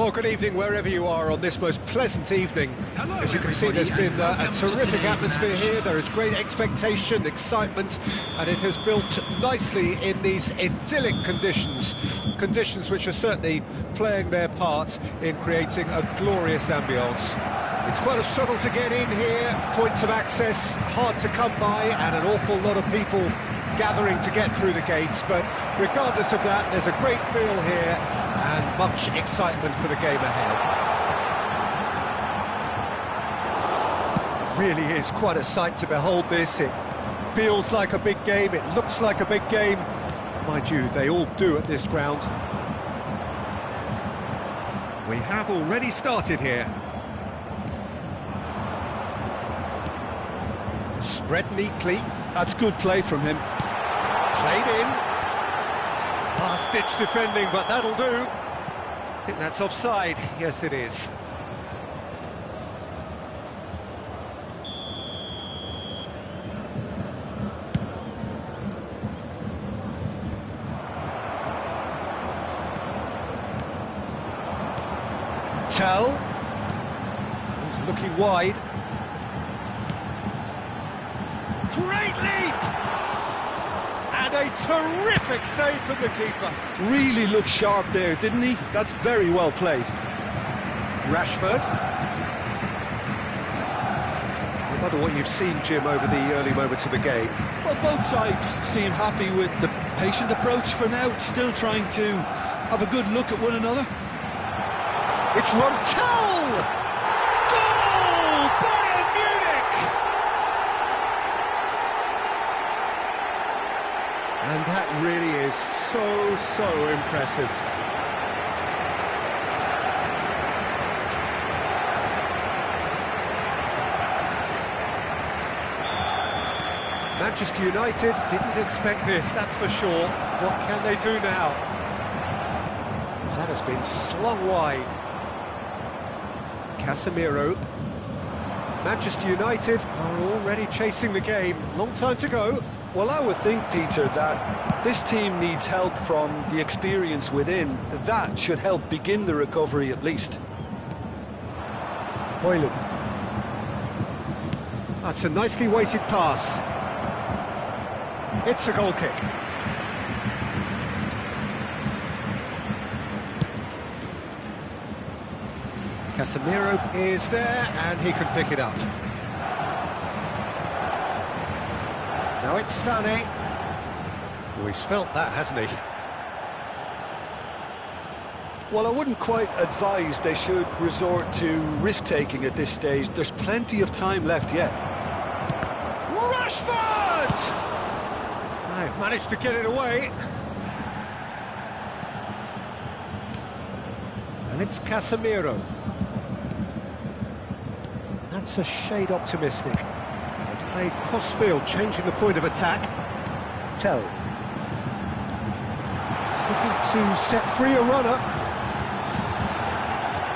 Well, good evening wherever you are on this most pleasant evening. Hello, as you can see, there's been a terrific atmosphere here. There is great expectation, excitement, and it has built nicely in these idyllic conditions. Conditions which are certainly playing their part in creating a glorious ambience. It's quite a struggle to get in here, points of access hard to come by, and an awful lot of people gathering to get through the gates, but regardless of that, there's a great feel here and much excitement for the game ahead. Really is quite a sight to behold this. It feels like a big game, it looks like a big game. Mind you, they all do at this ground. We have already started here. Spread neatly. That's good play from him. Played in. Last-ditch defending, but that'll do. I think that's offside. Yes, it is. Tell. He's looking wide. Great leap! And a terrific save from the keeper. Really looked sharp there, didn't he? That's very well played. Rashford. I wonder what you've seen, Jim, over the early moments of the game. Well, both sides seem happy with the patient approach for now, still trying to have a good look at one another. It's Rontel! Goal! Bayern Munich! And that really is so impressive. Manchester United didn't expect this, that's for sure. What can they do now? That has been slung wide. Casemiro. Manchester United are already chasing the game. Long time to go. Well, I would think, Peter, that this team needs help from the experience within. That should help begin the recovery at least. Højlund. That's a nicely weighted pass. It's a goal kick. Casemiro is there, and he can pick it up. Now it's Sané. Oh, he's felt that, hasn't he? Well, I wouldn't quite advise they should resort to risk-taking at this stage. There's plenty of time left yet. Rashford! I've managed to get it away. And it's Casemiro. That's a shade optimistic. They played cross-field, changing the point of attack. Tell. He's looking to set free a runner.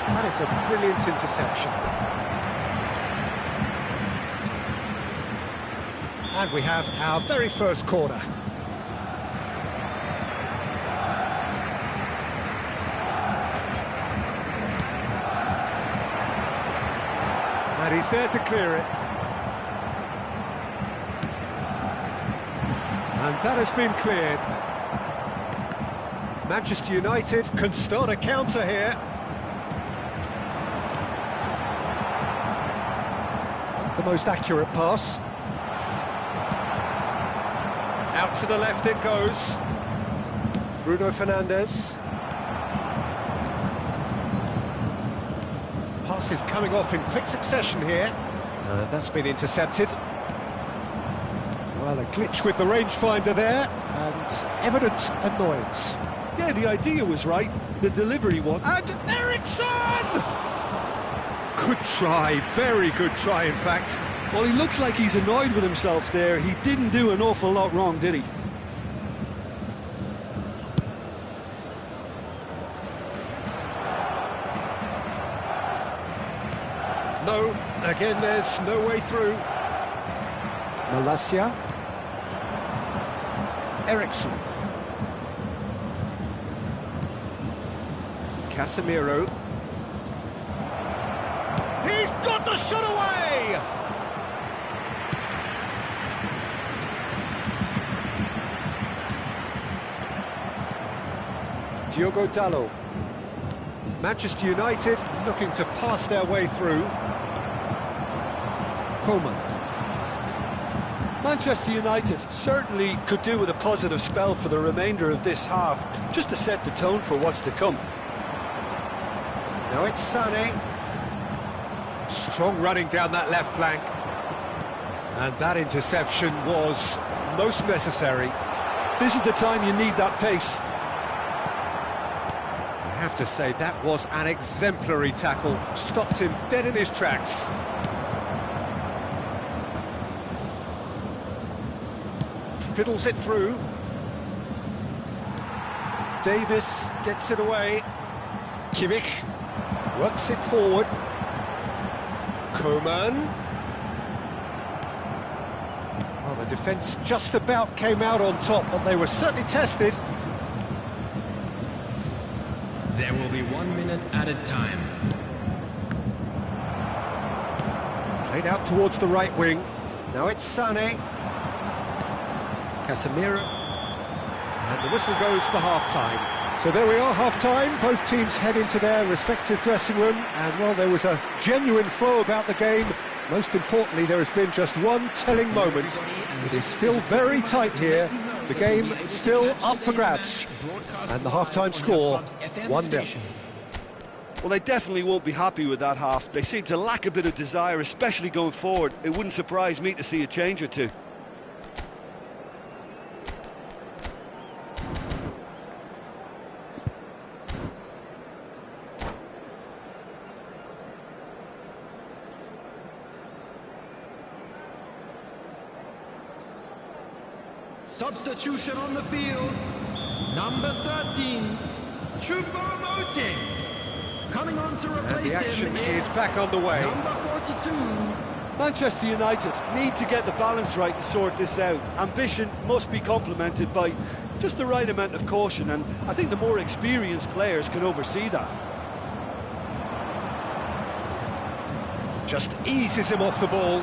That is a brilliant interception. And we have our very first corner. And he's there to clear it. And that has been cleared. Manchester United can start a counter here. The most accurate pass. Out to the left it goes. Bruno Fernandes. Pass is coming off in quick succession here. That's been intercepted. Well, a glitch with the rangefinder there, and evident annoyance. Yeah, the idea was right, the delivery was... And Eriksson! Good try, very good try, in fact. Well, he looks like he's annoyed with himself there. He didn't do an awful lot wrong, did he? No, again, there's no way through. Malacia. Eriksson. Casemiro. got the shot away! Diogo Dalot. Manchester United looking to pass their way through. Coman. Manchester United certainly could do with a positive spell for the remainder of this half, just to set the tone for what's to come. Now it's Sané. Strong running down that left flank. And that interception was most necessary. This is the time you need that pace. I have to say, that was an exemplary tackle. Stopped him dead in his tracks. Fiddles it through. Davis gets it away. Kimmich works it forward. Coman. Well, the defence just about came out on top, but they were certainly tested. There will be 1 minute added time. Played out towards the right wing. Now it's Sané. Casemiro. And the whistle goes for half-time. So there we are, half-time. Both teams head into their respective dressing room. And, well, there was a genuine flow about the game. Most importantly, there has been just one telling moment. It is still very tight here. The game still up for grabs. And the half-time score, 1-0. Well, they definitely won't be happy with that half. They seem to lack a bit of desire, especially going forward. It wouldn't surprise me to see a change or two. Substitution on the field. Number 13, Choupo-Moting. Coming on to replace him. And the action is back underway. Number 42. Manchester United need to get the balance right to sort this out. Ambition must be complemented by just the right amount of caution, and I think the more experienced players can oversee that. Just eases him off the ball.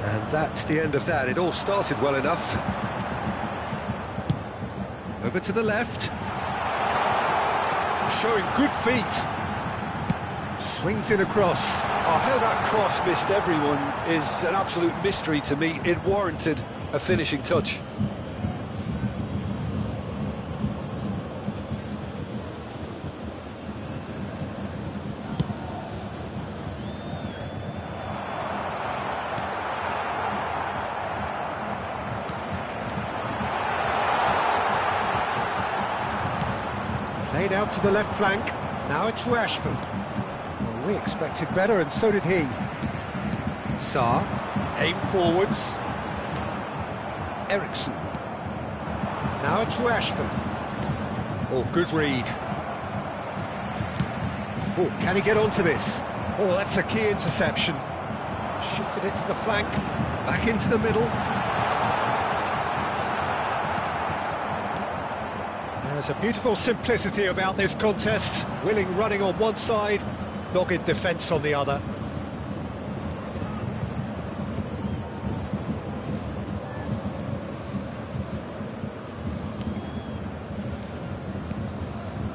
And that's the end of that. It all started well enough. Over to the left. Showing good feet. Swings in across. Oh, how that cross missed everyone is an absolute mystery to me. It warranted a finishing touch. Played out to the left flank. Now it's Rashford. Well, we expected better, and so did he. Sarr, aim forwards. Ericsson. Now it's Rashford. Oh, good read. Oh, can he get onto this? Oh, that's a key interception. Shifted it to the flank. Back into the middle. There's a beautiful simplicity about this contest. Willing running on one side, dogged defence on the other.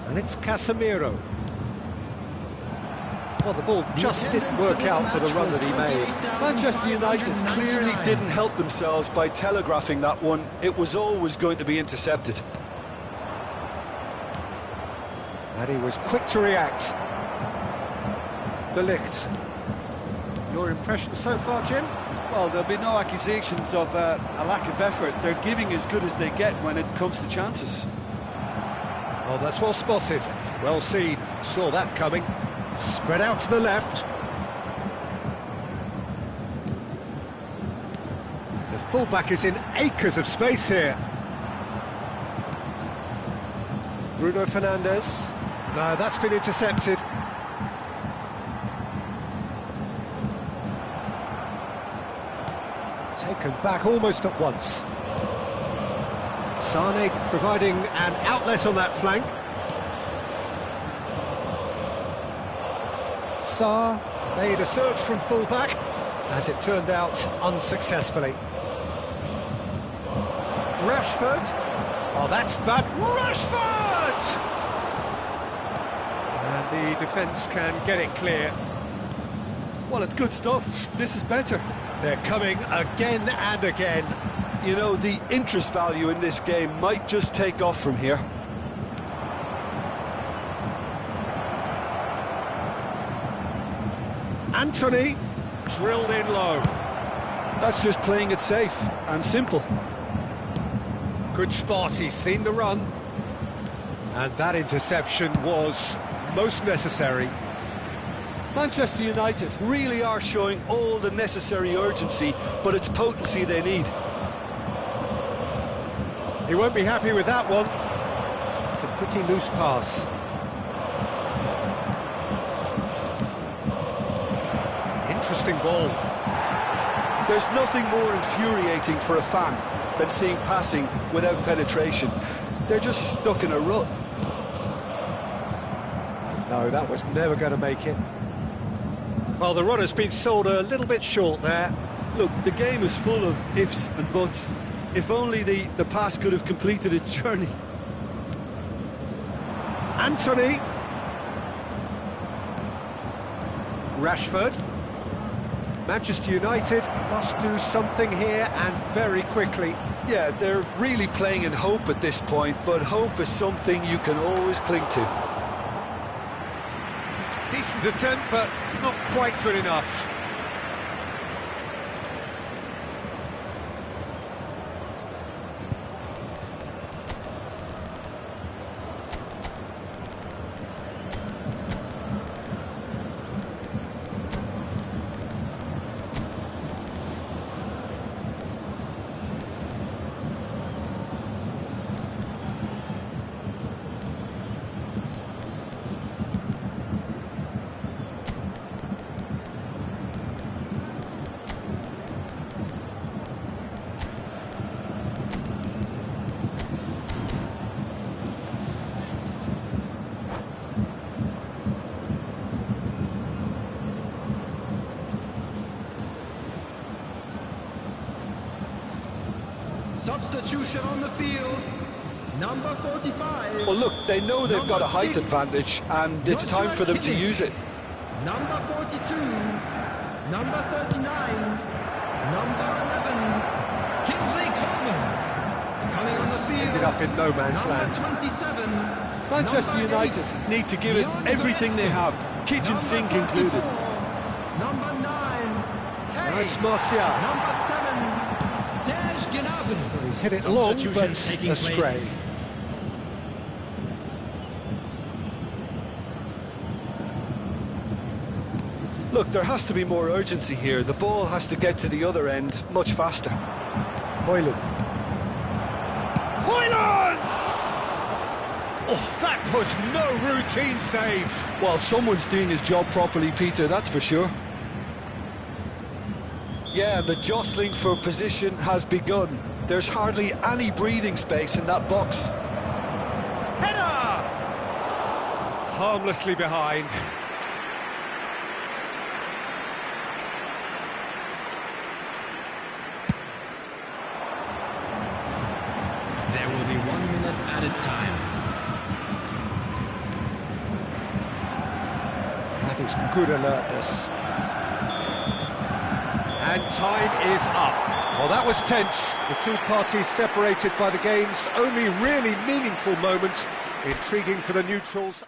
And it's Casemiro. Well, the ball just didn't work out for the run that he made. Manchester United clearly didn't help themselves by telegraphing that one. It was always going to be intercepted. And he was quick to react. De Ligt. Your impression so far, Jim? Well, there'll be no accusations of a lack of effort. They're giving as good as they get when it comes to chances. Oh, that's well spotted. Well seen. Saw that coming. Spread out to the left. The fullback is in acres of space here. Bruno Fernandes. No, that's been intercepted. Taken back almost at once. Sané providing an outlet on that flank. Sarr Made a search from full-back, as it turned out, unsuccessfully. Rashford. Oh, that's fab. Rashford! And the defence can get it clear. Well, it's good stuff. This is better. They're coming again and again. You know, the interest value in this game might just take off from here. Anthony, drilled in low. That's just playing it safe and simple. Good spot, he's seen the run. And that interception was most necessary. Manchester United really are showing all the necessary urgency, but it's potency they need. He won't be happy with that one. It's a pretty loose pass. Interesting ball. There's nothing more infuriating for a fan than seeing passing without penetration. They're just stuck in a rut. No, that was never going to make it. Well, the run has been sold a little bit short there. Look, the game is full of ifs and buts. If only the pass could have completed its journey. Anthony. Rashford. Manchester United must do something here, and very quickly. Yeah, they're really playing in hope at this point, but hope is something you can always cling to. Decent attempt, but not quite good enough. Substitution on the field. Number 45. Well, look, they know they've got a height advantage, and it's time for them to use it. Number 42. Number 39. Number 11. Kingsley Coman. Coming on the field. Ended up in no man's land. Number 27. Manchester United need to give it everything they have, kitchen sink included. Number 9. Now it's Martial. Number 7. He's hit it long, but astray. Look, there has to be more urgency here. The ball has to get to the other end much faster. Højlund. Højlund! Oh, that was no routine save. Well, someone's doing his job properly, Peter, that's for sure. Yeah, the jostling for position has begun. There's hardly any breathing space in that box. Header! Harmlessly behind. There will be 1 minute added time. That is good alertness. And time is up. Well, that was tense. The two parties separated by the game's only really meaningful moment. Intriguing for the neutrals.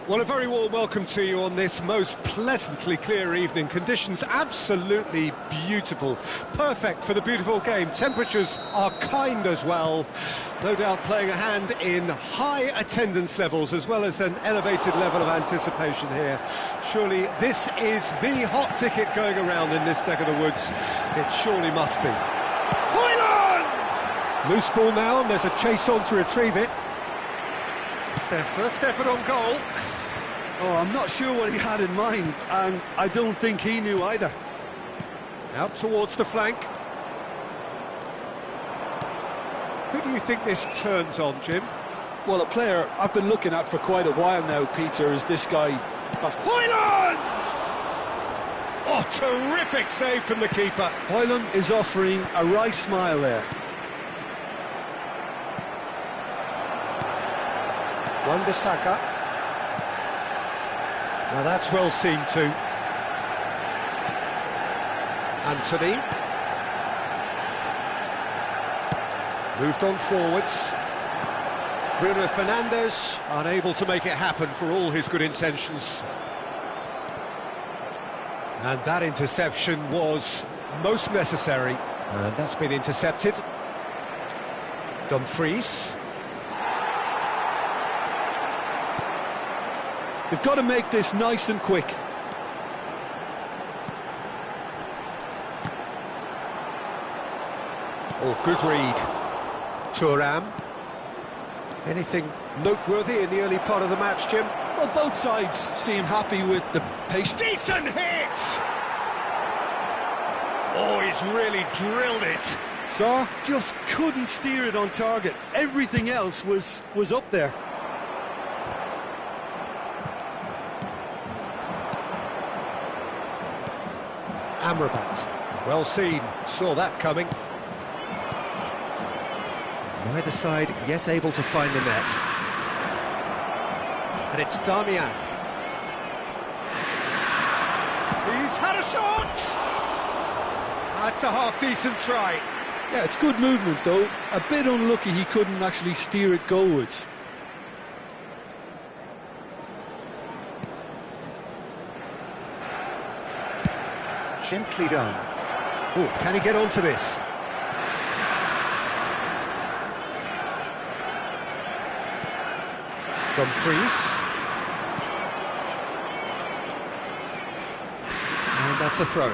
Well, a very warm welcome to you on this most pleasantly clear evening. Conditions absolutely beautiful, perfect for the beautiful game. Temperatures are kind as well, no doubt playing a hand in high attendance levels as well as an elevated level of anticipation here. Surely this is the hot ticket going around in this neck of the woods. It surely must be. Hoyland! Loose ball now, and there's a chase on to retrieve it. First effort on goal. Oh, I'm not sure what he had in mind, and I don't think he knew either. Out towards the flank. Who do you think this turns on, Jim? Well, a player I've been looking at for quite a while now, Peter, is this guy. Hoyland! Oh, terrific save from the keeper. Hoyland is offering a right smile there. Wan-Bissaka. Now that's well seen too. Anthony. Moved on forwards. Bruno Fernandes, unable to make it happen for all his good intentions. And that interception was most necessary. And that's been intercepted. Dumfries. They've got to make this nice and quick. Oh, good read. Thuram. Anything noteworthy in the early part of the match, Jim? Well, both sides seem happy with the pace. Decent hit! Oh, he's really drilled it. Sarr just couldn't steer it on target. Everything else was up there. Amrabat, well seen, saw that coming. Neither side yet able to find the net. And it's Darmian. He's had a shot! That's a half-decent try. Yeah, it's good movement though. A bit unlucky he couldn't actually steer it goalwards. Gently done. Oh, can he get onto this? Dumfries. And that's a throw-in.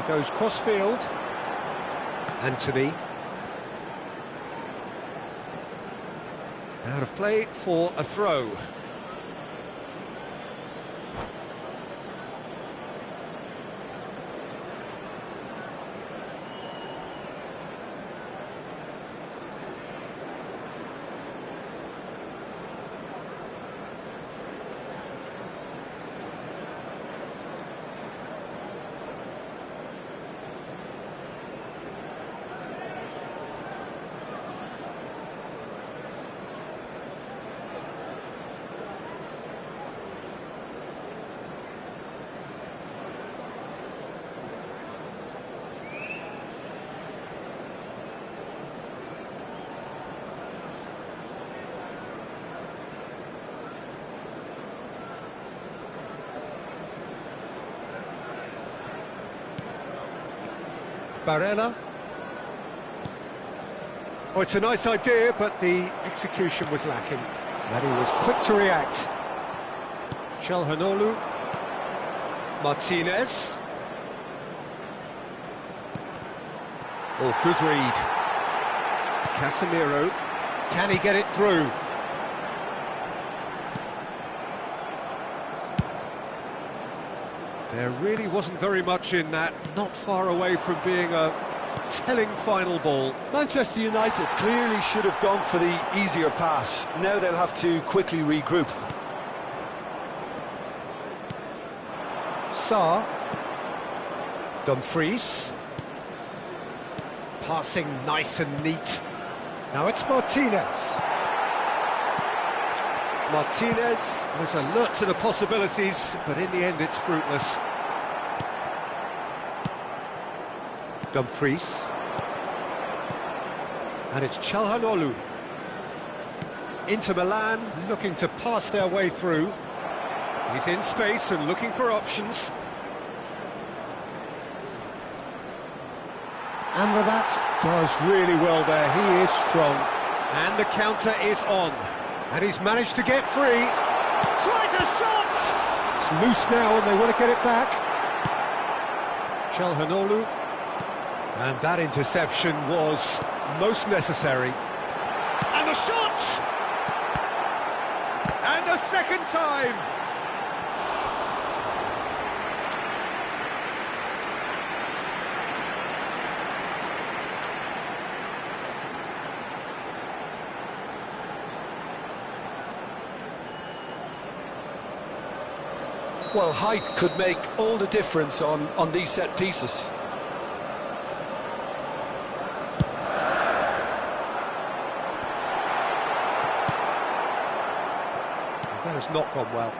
He goes cross-field. Anthony. Out of play for a throw. Barella. Oh, it's a nice idea, but the execution was lacking. And he was quick to react. Calhanoglu. Martinez. Oh, good read. Casemiro. Can he get it through? There really wasn't very much in that, not far away from being a telling final ball. Manchester United clearly should have gone for the easier pass. Now they'll have to quickly regroup. Sarr. Dumfries. Passing nice and neat. Now it's Martinez. Martinez was alert to the possibilities, but in the end it's fruitless. Dumfries. And it's Calhanoglu. Inter Milan looking to pass their way through. He's in space and looking for options. And that does really well there. He is strong. And the counter is on. And he's managed to get free. Tries a shot! It's loose now and they want to get it back. Calhanoglu. And that interception was most necessary. And the shot! And a second time! Well, height could make all the difference on these set pieces. That has not gone well.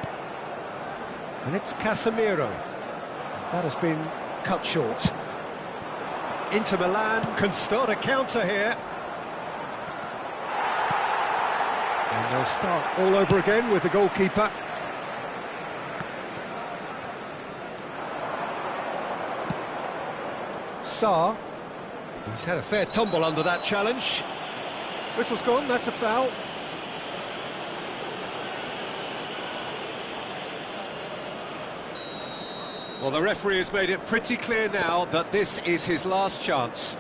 And it's Casemiro. That has been cut short. Inter Milan can start a counter here. And they'll start all over again with the goalkeeper. Sarr. He's had a fair tumble under that challenge. Whistle's gone, that's a foul. Well, the referee has made it pretty clear now that this is his last chance.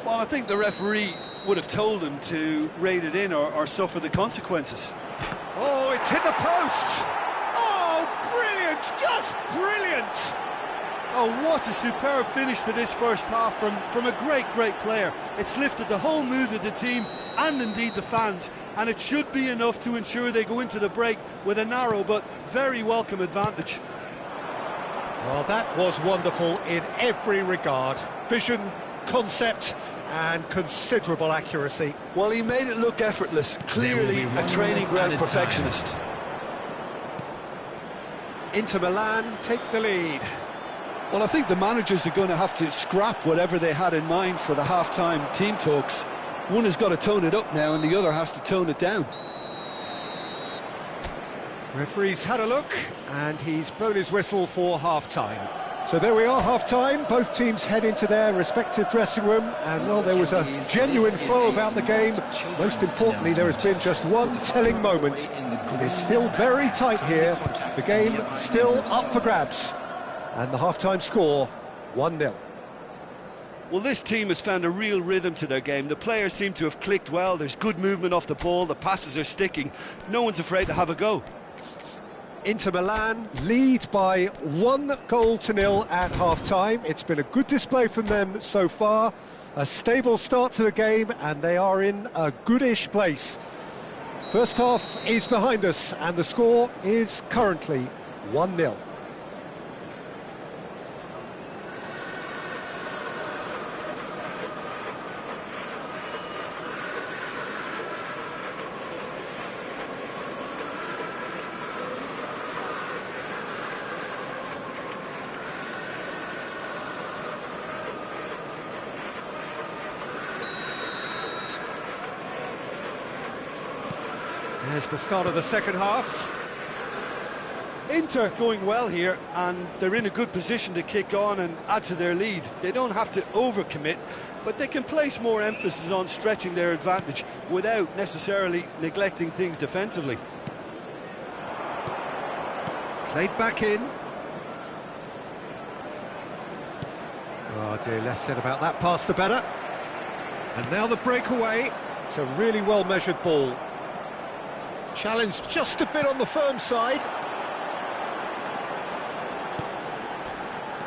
Well, I think the referee would have told him to rate it in or suffer the consequences. Oh, it's hit the post! Oh, brilliant! Just brilliant! Oh, what a superb finish to this first half from a great player. It's lifted the whole mood of the team and indeed the fans, and it should be enough to ensure they go into the break with a narrow but very welcome advantage. Well, that was wonderful in every regard. Vision, concept and considerable accuracy. Well, he made it look effortless, clearly a training ground perfectionist. Inter Milan take the lead. Well, I think the managers are going to have to scrap whatever they had in mind for the half-time team talks. One has got to tone it up now and the other has to tone it down. Referee's had a look and he's blown his whistle for half-time. So there we are, half-time. Both teams head into their respective dressing room and, well, there was a genuine flow about the game. Most importantly, there has been just one telling moment. It is still very tight here. The game still up for grabs. And the half-time score, 1-0. Well, this team has found a real rhythm to their game. The players seem to have clicked well. There's good movement off the ball. The passes are sticking. No one's afraid to have a go. Inter Milan lead by 1-0 at half-time. It's been a good display from them so far. A stable start to the game, and they are in a goodish place. First half is behind us, and the score is currently 1-0. There's the start of the second half. Inter going well here, and they're in a good position to kick on and add to their lead. They don't have to overcommit, but they can place more emphasis on stretching their advantage without necessarily neglecting things defensively. Played back in. Oh dear, less said about that pass the better. And now the breakaway. It's a really well measured ball. Challenge just a bit on the firm side.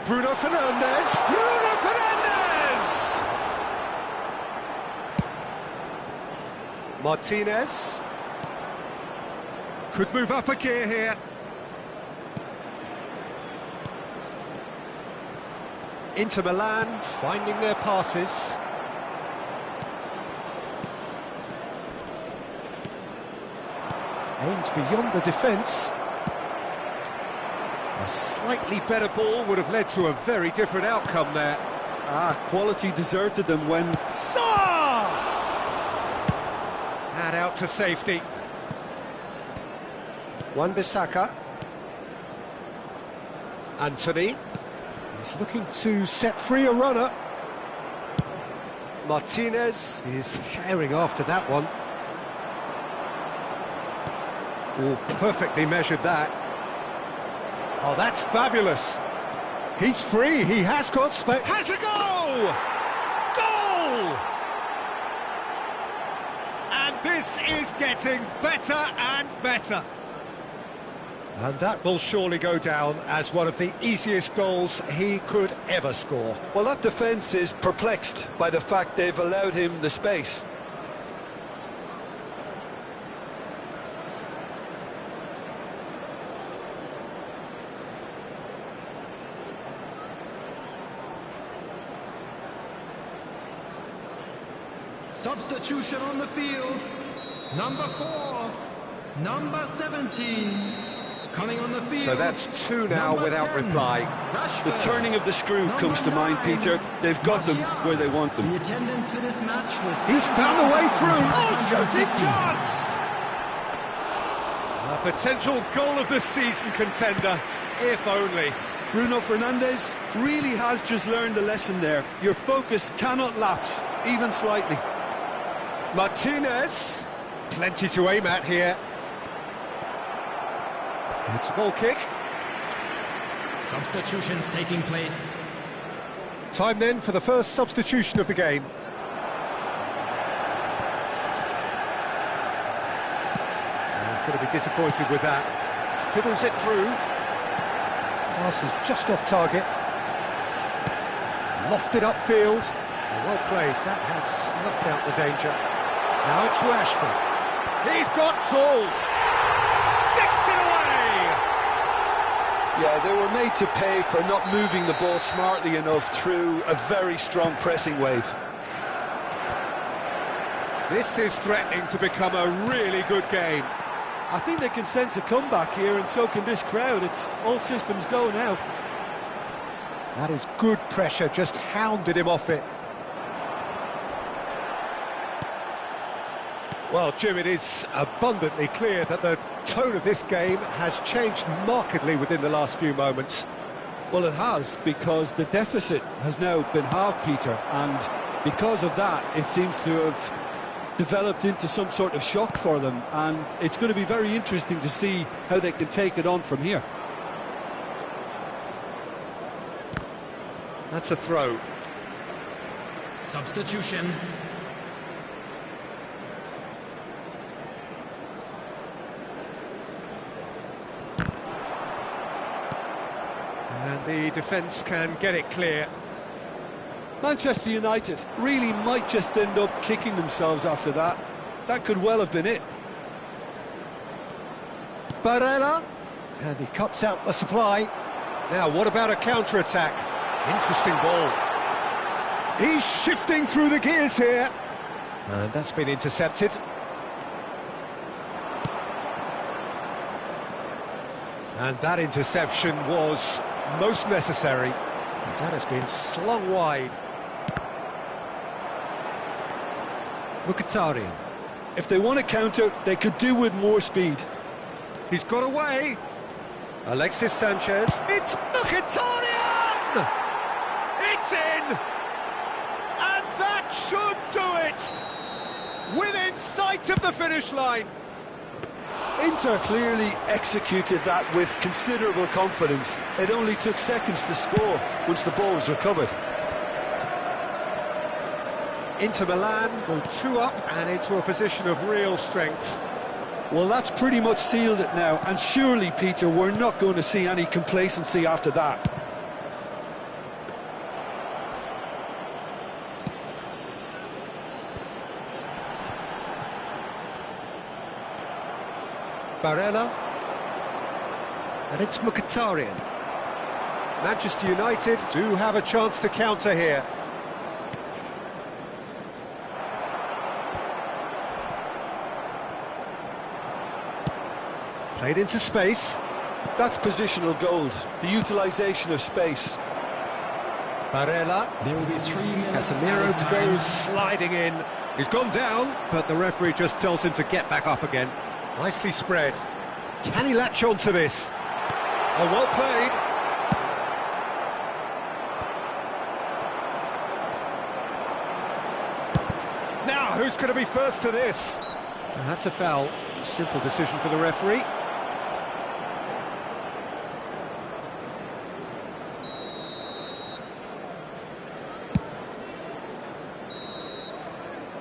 Bruno Fernandes. Bruno Fernandes! Martinez. Could move up a gear here. Inter Milan finding their passes. Aimed beyond the defence. A slightly better ball would have led to a very different outcome there. Quality deserted them when... Saw! And out to safety. Wan-Bissaka. Anthony. He's looking to set free a runner. Martinez is herring after that one. Oh, perfectly measured that. Oh, that's fabulous. He's free, he has got space. Has a goal! Goal! And this is getting better and better. And that will surely go down as one of the easiest goals he could ever score. Well, that defence is perplexed by the fact they've allowed him the space. Substitution on the field. Number 4, number 17. Coming on the field. So that's 2 now number without 10, reply. Rashford. The turning of the screw Number comes to mind, 9, Peter. They've got them where they want them. The attendance for this match was... He's found a way through. Oh, shooting chance! A potential goal of the season contender, if only. Bruno Fernandes really has just learned a lesson there. Your focus cannot lapse, even slightly. Martinez, plenty to aim at here. It's a goal kick. Substitutions taking place. Time then for the first substitution of the game. He's going to be disappointed with that. Fiddles it through. Pass is just off target. Lofted upfield. Well played. That has snuffed out the danger. Now it's Rashford. He's got tall. Sticks it away! Yeah, they were made to pay for not moving the ball smartly enough through a very strong pressing wave. This is threatening to become a really good game. I think they can sense a comeback here, and so can this crowd. It's all systems go now. That is good pressure, just hounded him off it. Well, Jim, it is abundantly clear that the tone of this game has changed markedly within the last few moments. Well, it has, because the deficit has now been halved, Peter, and because of that, it seems to have developed into some sort of shock for them, and it's going to be very interesting to see how they can take it on from here. That's a throw. Substitution. And the defence can get it clear. Manchester United really might just end up kicking themselves after that. That could well have been it. Barella, and he cuts out the supply. Now, what about a counter-attack? Interesting ball. He's shifting through the gears here. And that's been intercepted. And that interception was most necessary. That has been slung wide. Mkhitaryan. If they want to counter, they could do with more speed. He's got away. Alexis Sanchez. It's Mkhitaryan! It's in! And that should do it! Within sight of the finish line. Inter clearly executed that with considerable confidence. It only took seconds to score once the ball was recovered. Inter Milan go 2 up and into a position of real strength. Well, that's pretty much sealed it now, and surely, Peter, we're not going to see any complacency after that. Barella. And it's Mkhitaryan. Manchester United do have a chance to counter here. Played into space. That's positional gold, the utilisation of space. Barella. There will be 3 minutes. Casemiro added time. goes sliding in. He's gone down, but the referee just tells him to get back up again. Nicely spread. Can he latch on to this? Oh, well played. Now, who's going to be first to this? And that's a foul. Simple decision for the referee.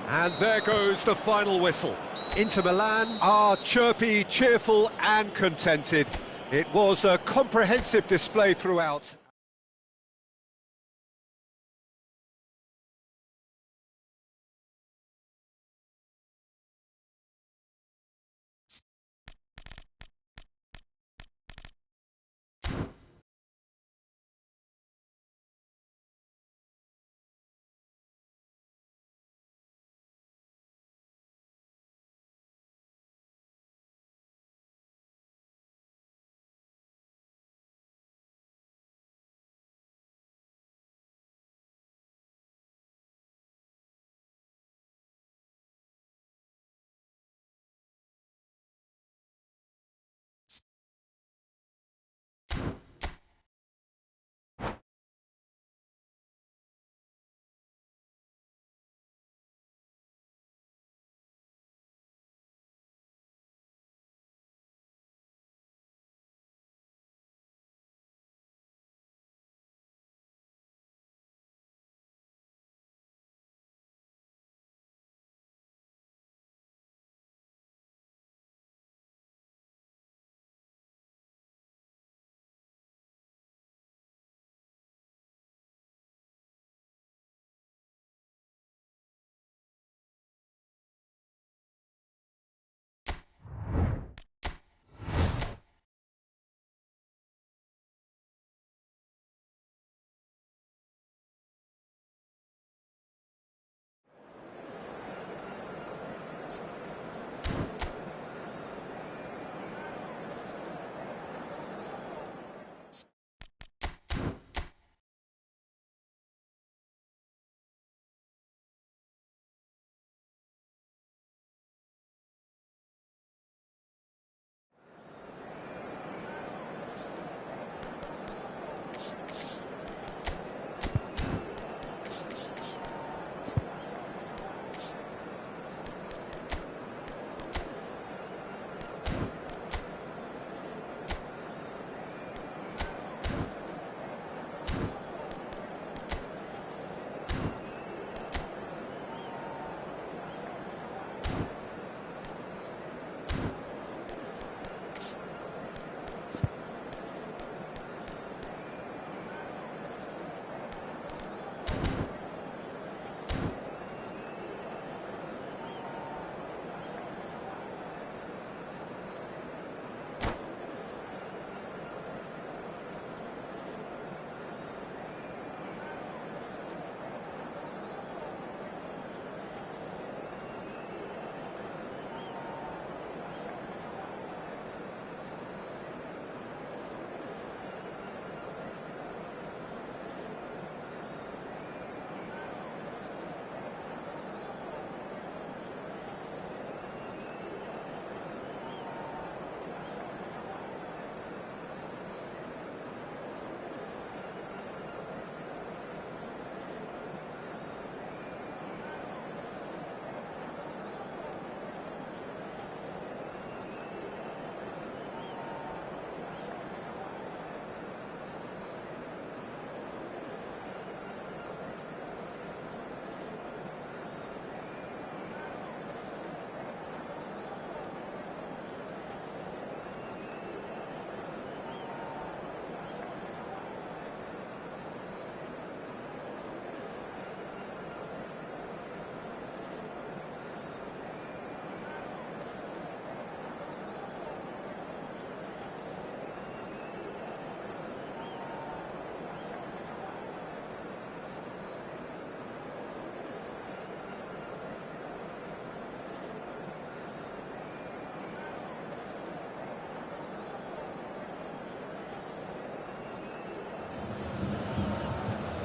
And there goes the final whistle. Inter Milan are chirpy, cheerful and contented. It was a comprehensive display throughout.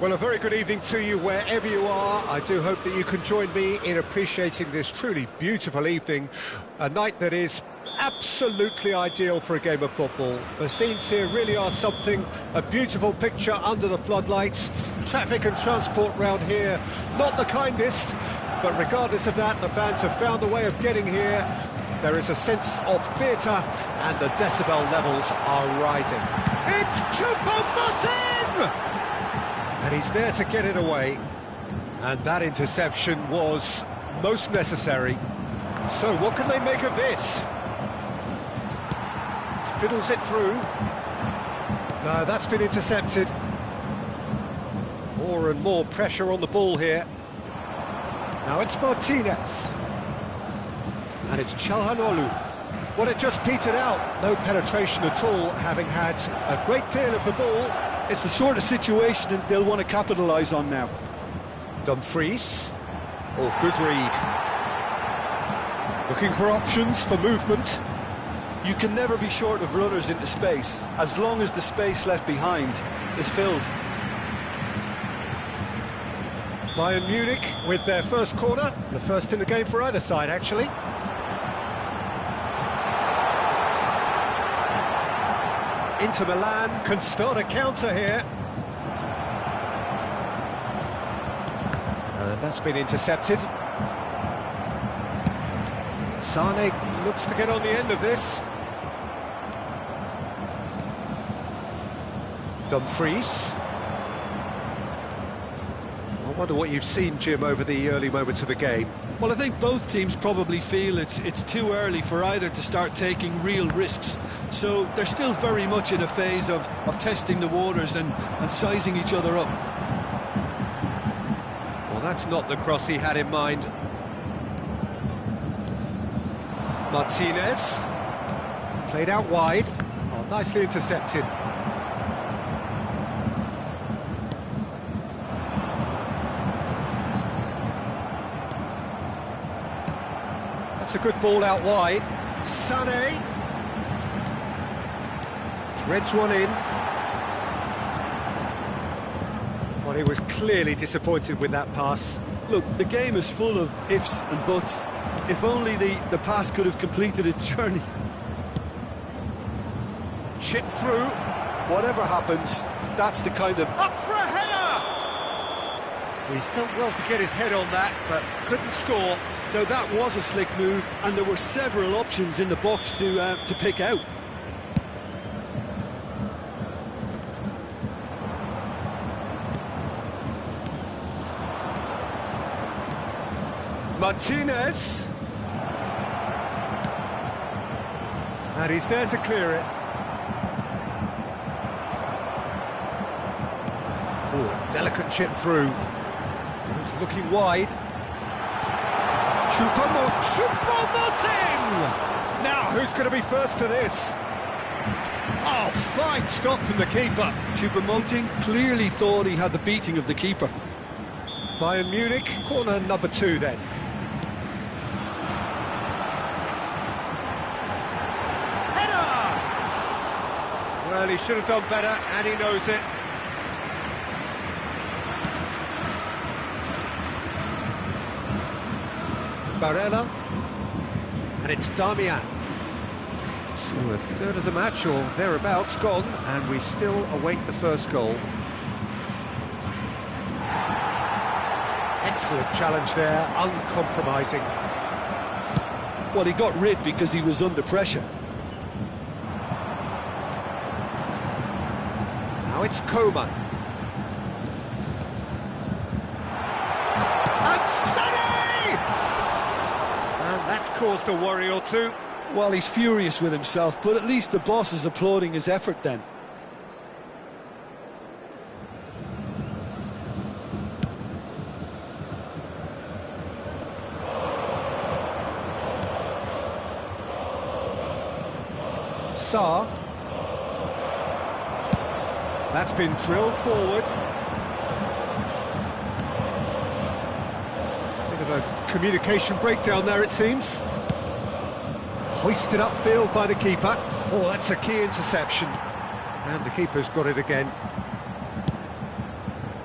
Well, a very good evening to you wherever you are. I do hope that you can join me in appreciating this truly beautiful evening, a night that is absolutely ideal for a game of football. The scenes here really are something, a beautiful picture under the floodlights. Traffic and transport round here, not the kindest, but regardless of that, the fans have found a way of getting here. There is a sense of theatre, and the decibel levels are rising. It's Choupo-Moting! And he's there to get it away. And that interception was most necessary. So what can they make of this? Fiddles it through. No, that's been intercepted. More and more pressure on the ball here. Now it's Martinez. And it's Çalhanoğlu. Well, it just petered out. No penetration at all, having had a great deal of the ball. It's the sort of situation that they'll want to capitalise on now. Dumfries. Oh, good read. Looking for options for movement. You can never be short of runners into space, as long as the space left behind is filled. Bayern Munich with their first corner, the first in the game for either side, actually. Inter Milan can start a counter here. That's been intercepted. Sane looks to get on the end of this. Dumfries. I wonder what you've seen, Jim, over the early moments of the game. Well, I think both teams probably feel it's too early for either to start taking real risks. So they're still very much in a phase of testing the waters and sizing each other up. Well, that's not the cross he had in mind. Martinez. Played out wide. Oh, nicely intercepted. That's a good ball out wide. Sané threads one in. Well, he was clearly disappointed with that pass. Look, the game is full of ifs and buts. If only the pass could have completed its journey. Chip through. Whatever happens, that's the kind of... Up for a header! He's done well to get his head on that, but couldn't score. Now, that was a slick move, and there were several options in the box to pick out. Martinez. And he's there to clear it. Oh, delicate chip through. He's looking wide. Choupo-Moting! Now, who's going to be first to this? Oh, fine stop from the keeper. Choupo-Moting clearly thought he had the beating of the keeper. Bayern Munich, corner number 2 then. Header! Well, he should have done better, and he knows it. Barella, and it's Darmian. So a third of the match, or thereabouts, gone, and we still await the first goal. Excellent challenge there, uncompromising. Well, he got rid because he was under pressure. Now it's Coman. And Sané! And that's caused a worry or two. Well, he's furious with himself, but at least the boss is applauding his effort then. Sarr. That's been drilled forward. Bit of a communication breakdown there, it seems. Hoisted upfield by the keeper. Oh, that's a key interception. And the keeper's got it again.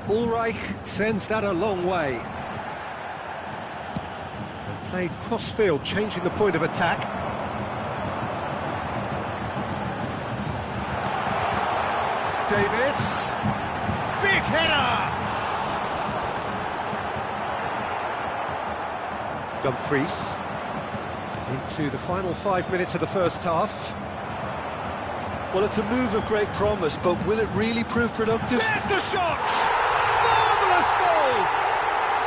Ulreich sends that a long way. And played cross-field, changing the point of attack. Davis. Big header! Dumfries. Into the final 5 minutes of the first half. Well, it's a move of great promise, but will it really prove productive? There's the shot! Marvellous goal!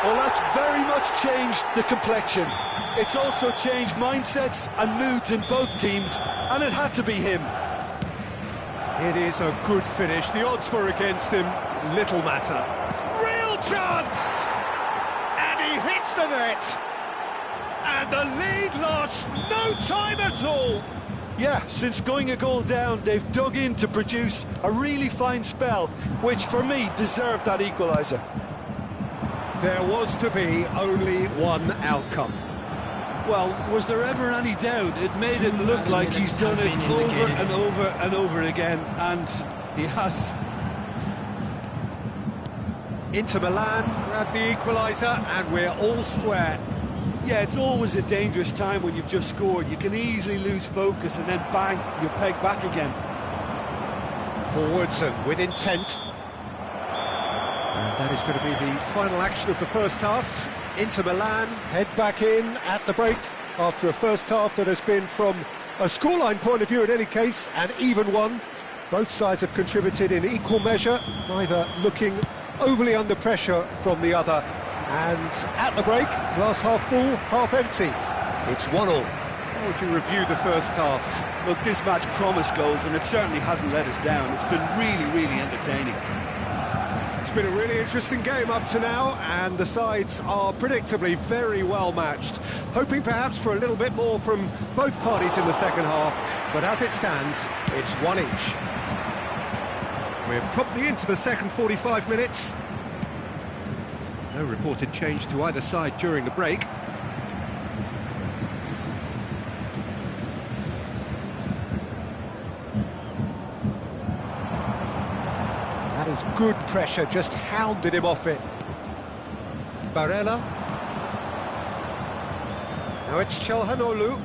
Well, that's very much changed the complexion. It's also changed mindsets and moods in both teams, and it had to be him. It is a good finish. The odds were against him. Little matter. Real chance! And he hits the net! And the lead lost no time at all! Yeah, since going a goal down, they've dug in to produce a really fine spell, which for me deserved that equaliser. There was to be only one outcome. Well, was there ever any doubt? It made it look like he's done it over and over and over again, and he has. Inter Milan grabbed the equaliser, and we're all square. Yeah, it's always a dangerous time when you've just scored. You can easily lose focus and then bang, you're pegged back again. Forwards and with intent. And that is going to be the final action of the first half. Inter Milan head back in at the break after a first half that has been, from a scoreline point of view in any case, an even one. Both sides have contributed in equal measure, neither looking overly under pressure from the other. And at the break, glass half full, half empty. It's 1-1. How would you review the first half? Look, this match promised goals, and it certainly hasn't let us down. It's been really, really entertaining. It's been a really interesting game up to now, and the sides are predictably very well matched. Hoping perhaps for a little bit more from both parties in the second half, but as it stands, it's one each. We're promptly into the second 45 minutes. No reported change to either side during the break. That is good pressure, just hounded him off it. Barella. Now it's Çalhanoğlu.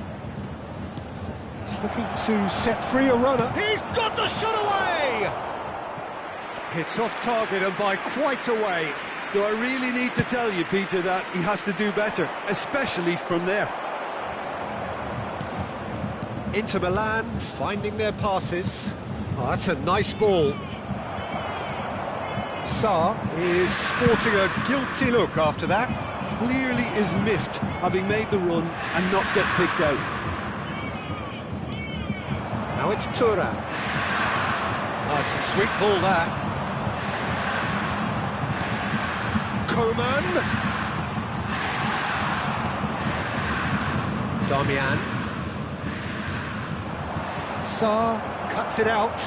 He's looking to set free a runner. He's got the shot away! It's off target and by quite a way. Do I really need to tell you, Peter, that he has to do better, especially from there? Inter Milan finding their passes. Oh, that's a nice ball. Sarr is sporting a guilty look after that. Clearly is miffed, having made the run and not get picked out. Now it's Thuram. Oh, it's a sweet ball that. Coman. Darmian. Sarr cuts it out.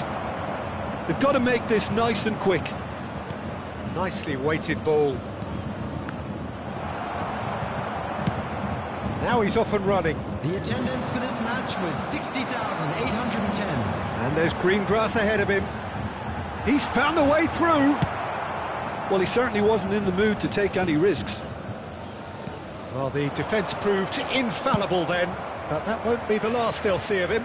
They've got to make this nice and quick. Nicely weighted ball. Now he's off and running. The attendance for this match was 60,810. And there's green grass ahead of him. He's found a way through. Well, he certainly wasn't in the mood to take any risks. Well, the defence proved infallible then, but that won't be the last they'll see of him.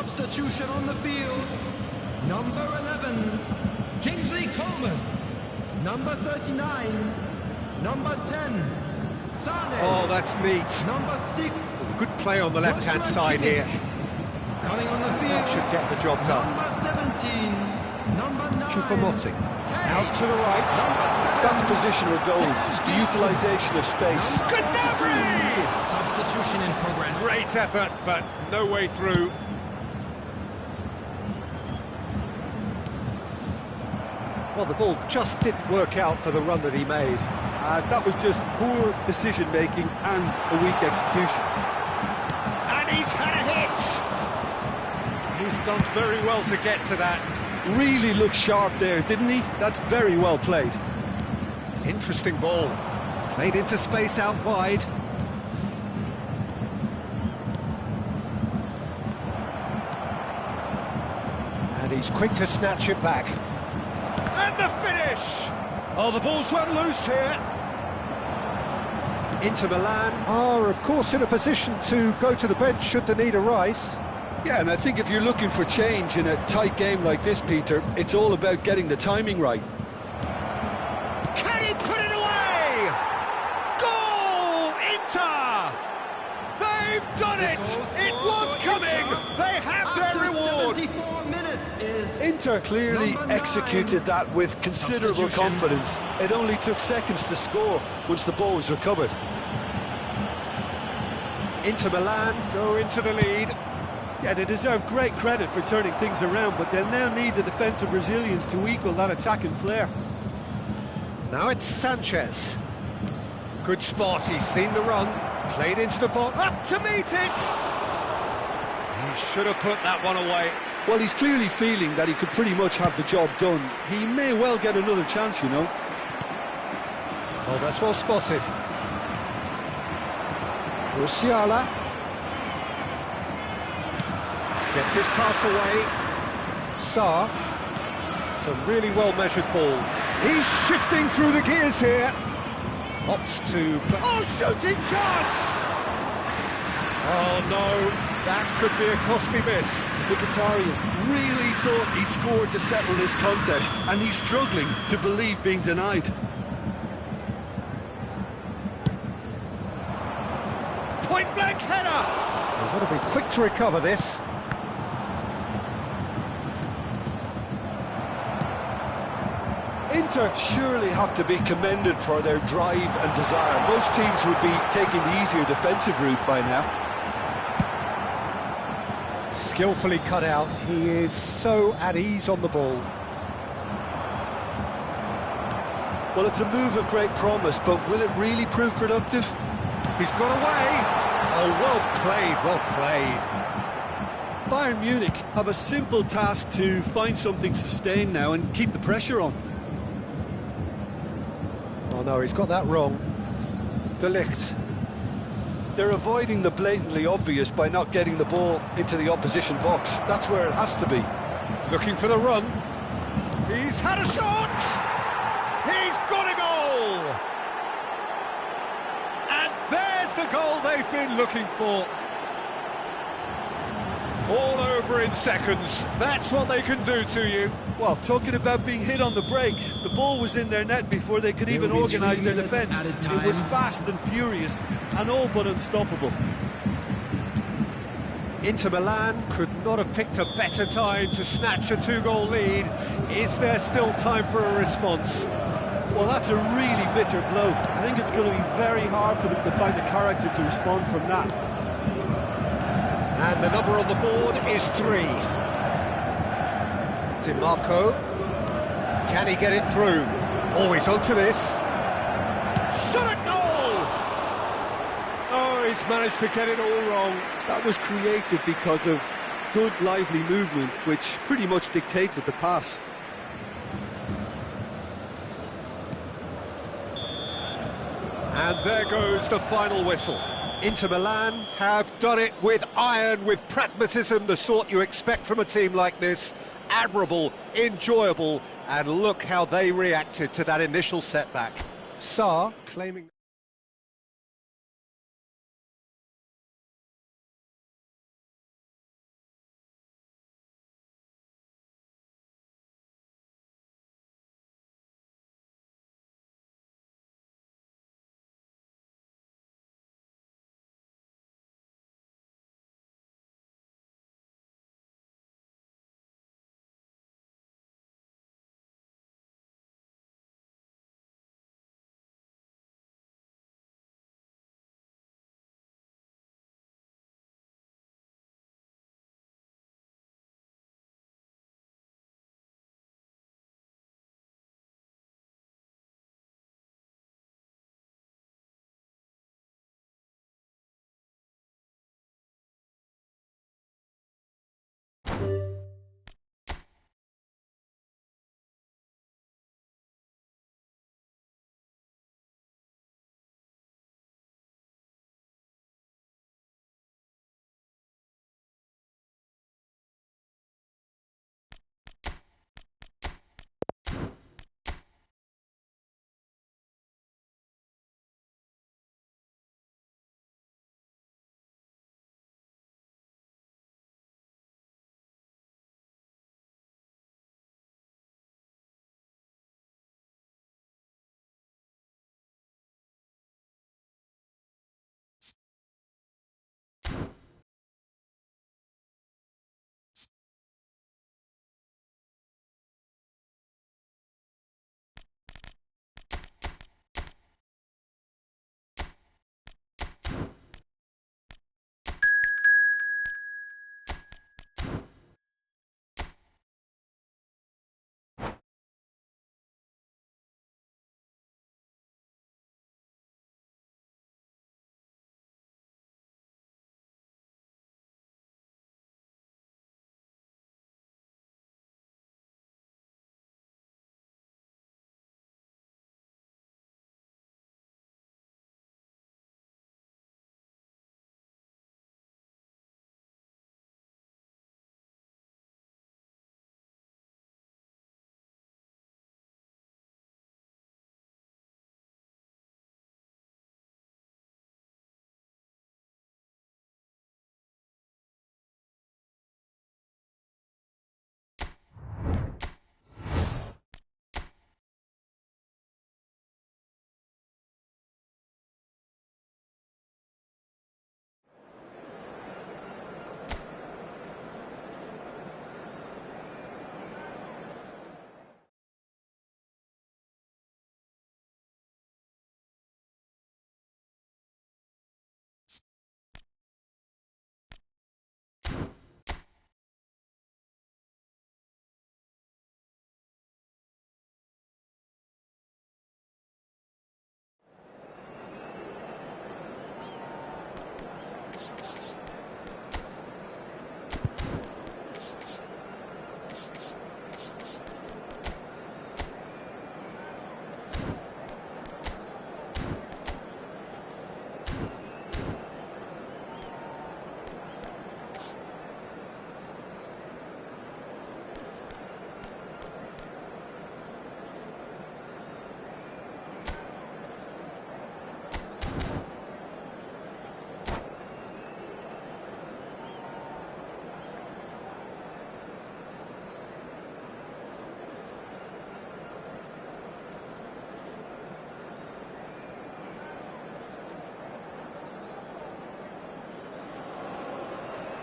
Substitution on the field. Number 11, Kingsley Coleman. Number 39, number 10, Sane. Oh, that's neat. Number 6. Good play on the left-hand side here. Coming on the field. That should get the job done. Number 17, number 9. Chupomoting. Out to the right. That's positional goals, the utilisation of space. Gnabry! Substitution in progress. Great effort, but no way through. Well, the ball just didn't work out for the run that he made. That was just poor decision-making and a weak execution. And he's had a hit! He's done very well to get to that. Really looked sharp there, didn't he? That's very well played. Interesting ball. Played into space out wide. And he's quick to snatch it back. And the finish! Oh, the ball's run loose here. Inter Milan are, of course, in a position to go to the bench should the need arise. Yeah, and I think if you're looking for change in a tight game like this, Peter, it's all about getting the timing right. Can he put it away? Goal, Inter! They've done it! It was coming! They have their reward! 74 minutes is Inter clearly number 9. executed that with considerable confidence. It only took seconds to score once the ball was recovered. Inter Milan go into the lead. Yeah, they deserve great credit for turning things around, but they'll now need the defensive resilience to equal that attacking flair. Now it's Sanchez. Good spot, he's seen the run. Played into the box, up to meet it! He should have put that one away. Well, he's clearly feeling that he could pretty much have the job done. He may well get another chance, you know. Oh, that's well spotted. Musiala gets his pass away. Sarr. It's a really well-measured ball. He's shifting through the gears here. Opts to... Oh, shooting chance! Oh, no. That could be a costly miss. Mkhitaryan really thought he'd scored to settle this contest, and he's struggling to believe being denied. Point-blank header! They've got to be quick to recover this. Inter surely have to be commended for their drive and desire. Most teams would be taking the easier defensive route by now. Skillfully cut out. He is so at ease on the ball. Well, it's a move of great promise, but will it really prove productive? He's got away. Oh, well played, well played. Bayern Munich have a simple task to find something sustained now and keep the pressure on. Oh no, he's got that wrong. De Ligt. They're avoiding the blatantly obvious by not getting the ball into the opposition box. That's where it has to be. Looking for the run. He's had a shot! He's got a goal! And there's the goal they've been looking for. All over in seconds. That's what they can do to you. Well, talking about being hit on the break, the ball was in their net before they could even organise their defence. It was fast and furious and all but unstoppable. Inter Milan could not have picked a better time to snatch a two-goal lead. Is there still time for a response? Well, that's a really bitter blow. I think it's going to be very hard for them to find the character to respond from that. And the number on the board is 3. Marco. Can he get it through? Oh, he's onto this. Shot a goal! Oh, he's managed to get it all wrong. That was created because of good, lively movement, which pretty much dictated the pass. And there goes the final whistle. Inter Milan have done it with iron, with pragmatism, the sort you expect from a team like this. Admirable, enjoyable, and look how they reacted to that initial setback. Sarr claiming...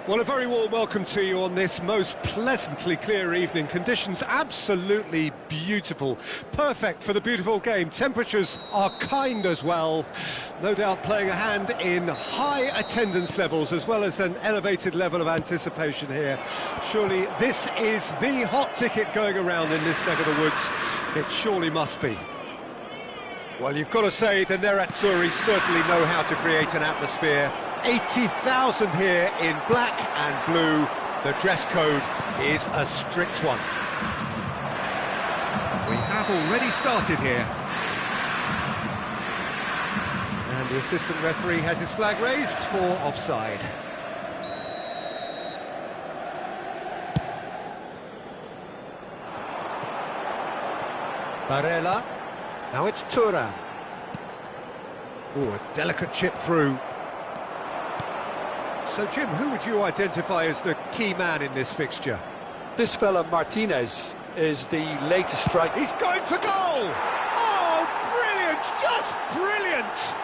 Well, a very warm welcome to you on this most pleasantly clear evening. Conditions absolutely beautiful. Perfect for the beautiful game. Temperatures are kind as well. No doubt playing a hand in high attendance levels as well as an elevated level of anticipation here. Surely this is the hot ticket going around in this neck of the woods. It surely must be. Well, you've got to say the Nerazzurri certainly know how to create an atmosphere. 80,000 here in black and blue. The dress code is a strict one. We have already started here. And the assistant referee has his flag raised for offside. Barella. Now it's Thuram. Oh, a delicate chip through. So, Jim, who would you identify as the key man in this fixture? This fella Martinez is the latest striker. He's going for goal! Oh, brilliant! Just brilliant!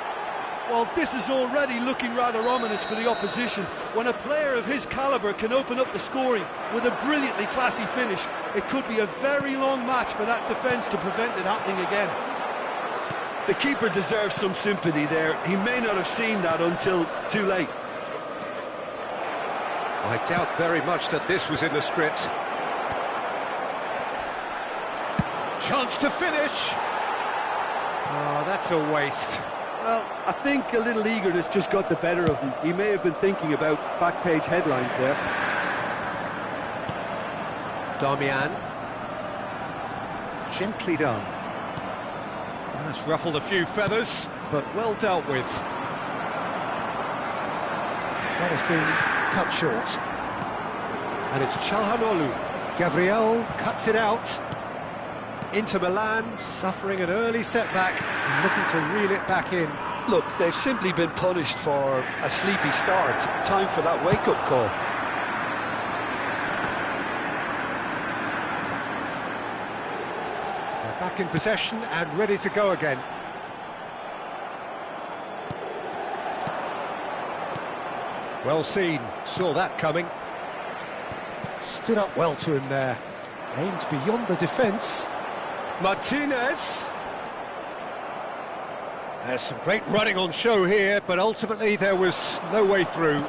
Well, this is already looking rather ominous for the opposition. When a player of his calibre can open up the scoring with a brilliantly classy finish, it could be a very long match for that defence to prevent it happening again. The keeper deserves some sympathy there. He may not have seen that until too late. I doubt very much that this was in the script. Chance to finish! Oh, that's a waste. Well, I think a little eagerness just got the better of him. He may have been thinking about back-page headlines there. Darmian. Gently done. That's ruffled a few feathers, but well dealt with. That has been cut short. And it's Çalhanoğlu. Gabriel cuts it out. Inter Milan suffering an early setback and looking to reel it back in. Look, they've simply been punished for a sleepy start. Time for that wake-up call. They're back in possession and ready to go again. Well seen, saw that coming. Stood up well to him there. Aimed beyond the defence. Martinez. There's some great running on show here, but ultimately there was no way through.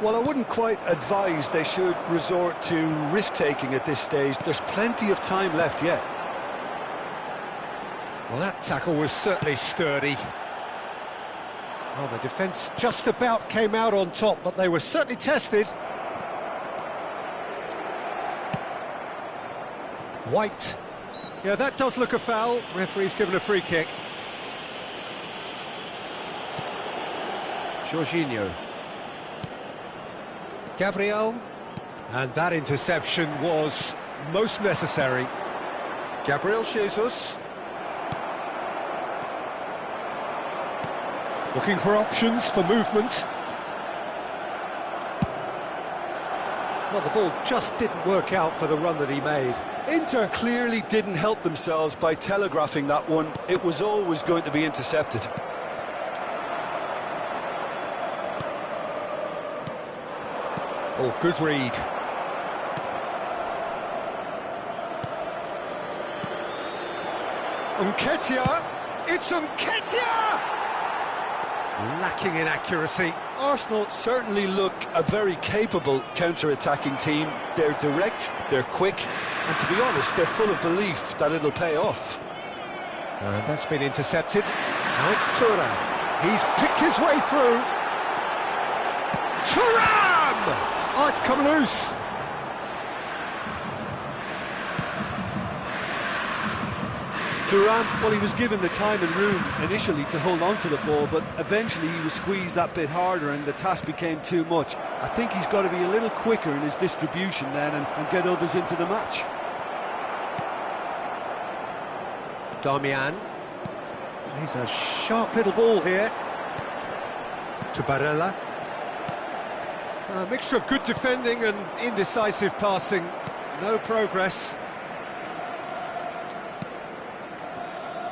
Well, I wouldn't quite advise they should resort to risk-taking at this stage. There's plenty of time left yet. Well, that tackle was certainly sturdy. Well, the defence just about came out on top, but they were certainly tested. White. Yeah, that does look a foul. Referee's given a free kick. Jorginho. Gabriel. And that interception was most necessary. Gabriel Jesus. Looking for options for movement. Well, the ball just didn't work out for the run that he made. Inter clearly didn't help themselves by telegraphing that one. It was always going to be intercepted. Oh, good read. Nketiah! It's Nketiah! Lacking in accuracy. Arsenal certainly look a very capable counter-attacking team. They're direct, they're quick, and to be honest, they're full of belief that it'll pay off. And that's been intercepted. Now it's Thuram. He's picked his way through. Thuram! Oh, it's come loose. Thuram, well, he was given the time and room initially to hold on to the ball, but eventually he was squeezed that bit harder and the task became too much. I think he's got to be a little quicker in his distribution then and get others into the match. Darmian. Plays a sharp little ball here. To Barella. A mixture of good defending and indecisive passing. No progress.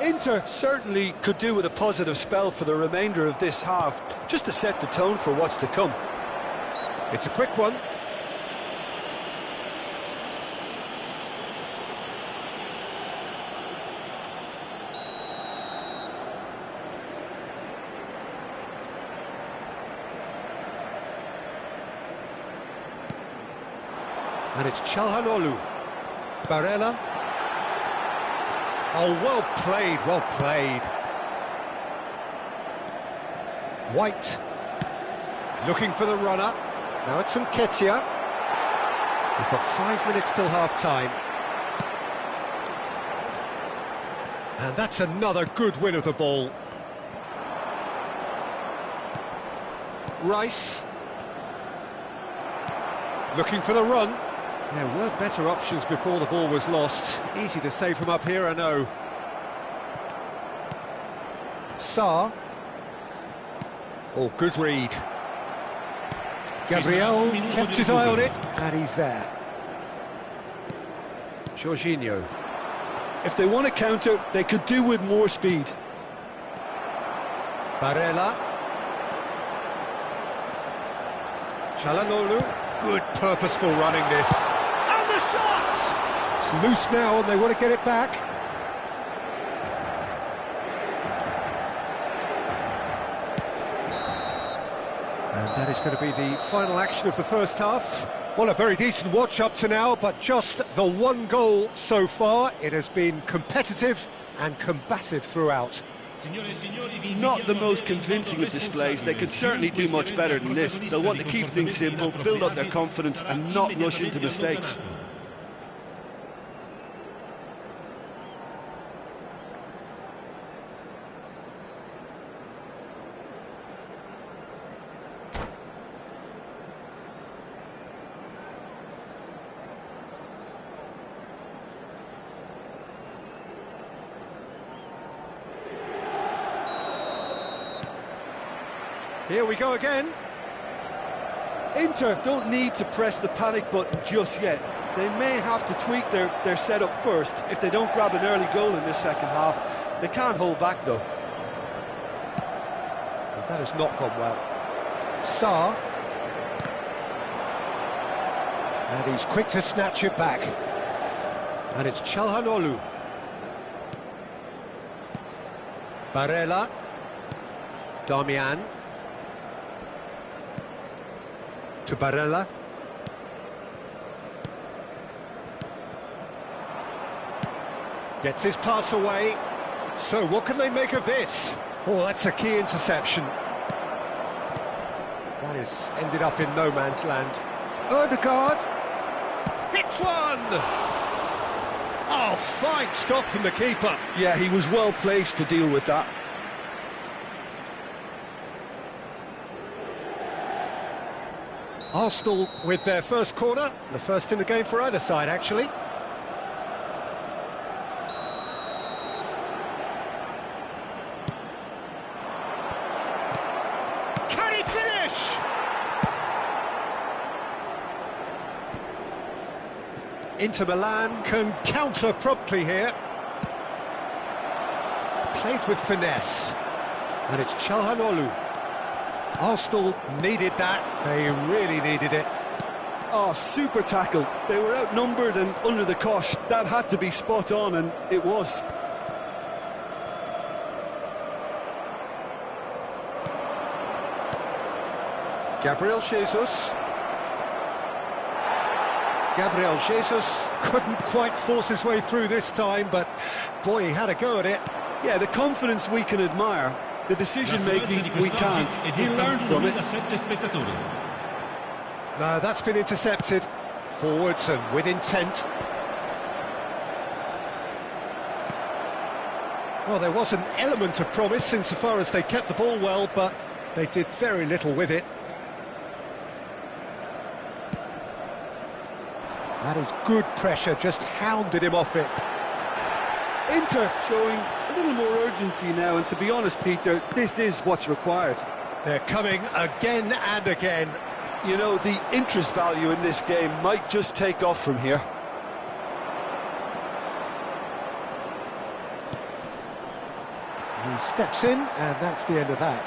Inter certainly could do with a positive spell for the remainder of this half, just to set the tone for what's to come. It's a quick one. And it's Çalhanoğlu. Barella. Oh, well played, well played. White. Looking for the runner. Now it's Nketiah. We've got 5 minutes till half-time. And that's another good win of the ball. Rice. Looking for the run. There were better options before the ball was lost. Easy to say from up here, I know. Sarr. Oh, good read. Gabriel kept his eye on it, and he's there. Jorginho. If they want to counter, they could do with more speed. Barella. Çalhanoğlu. Good purposeful running this. And the shot! It's loose now and they want to get it back. And that is going to be the final action of the first half. Well, a very decent watch up to now, but just the one goal so far. It has been competitive and combative throughout. Not the most convincing of displays. They could certainly do much better than this. They'll want to keep things simple, build up their confidence and not rush into mistakes. Here we go again. Inter don't need to press the panic button just yet. They may have to tweak their setup first if they don't grab an early goal in this second half. They can't hold back though. Well, that has not gone well. Sarr. And he's quick to snatch it back. And it's Çalhanoğlu. Barella. Damian. To Barella. Gets his pass away. So what can they make of this? Oh, that's a key interception. That has ended up in no man's land. Ødegaard hits one! Oh, fine stop from the keeper. Yeah, he was well placed to deal with that. Arsenal with their first corner, the first in the game for either side, actually. Can he finish? Inter Milan can counter promptly here. Played with finesse. And it's Çalhanoğlu. Arsenal needed that, they really needed it. Oh, super tackle. They were outnumbered and under the cosh. That had to be spot on, and it was. Gabriel Jesus. Gabriel Jesus couldn't quite force his way through this time, but boy, he had a go at it. Yeah, the confidence we can admire. The decision-making, we can't. He learned from it. No, that's been intercepted. Forwards and with intent. Well, there was an element of promise insofar as they kept the ball well, but they did very little with it. That is good pressure, just hounded him off it. Inter showing a little more urgency now, and to be honest, Peter, this is what's required. They're coming again and again. You know, the interest value in this game might just take off from here. He steps in, and that's the end of that.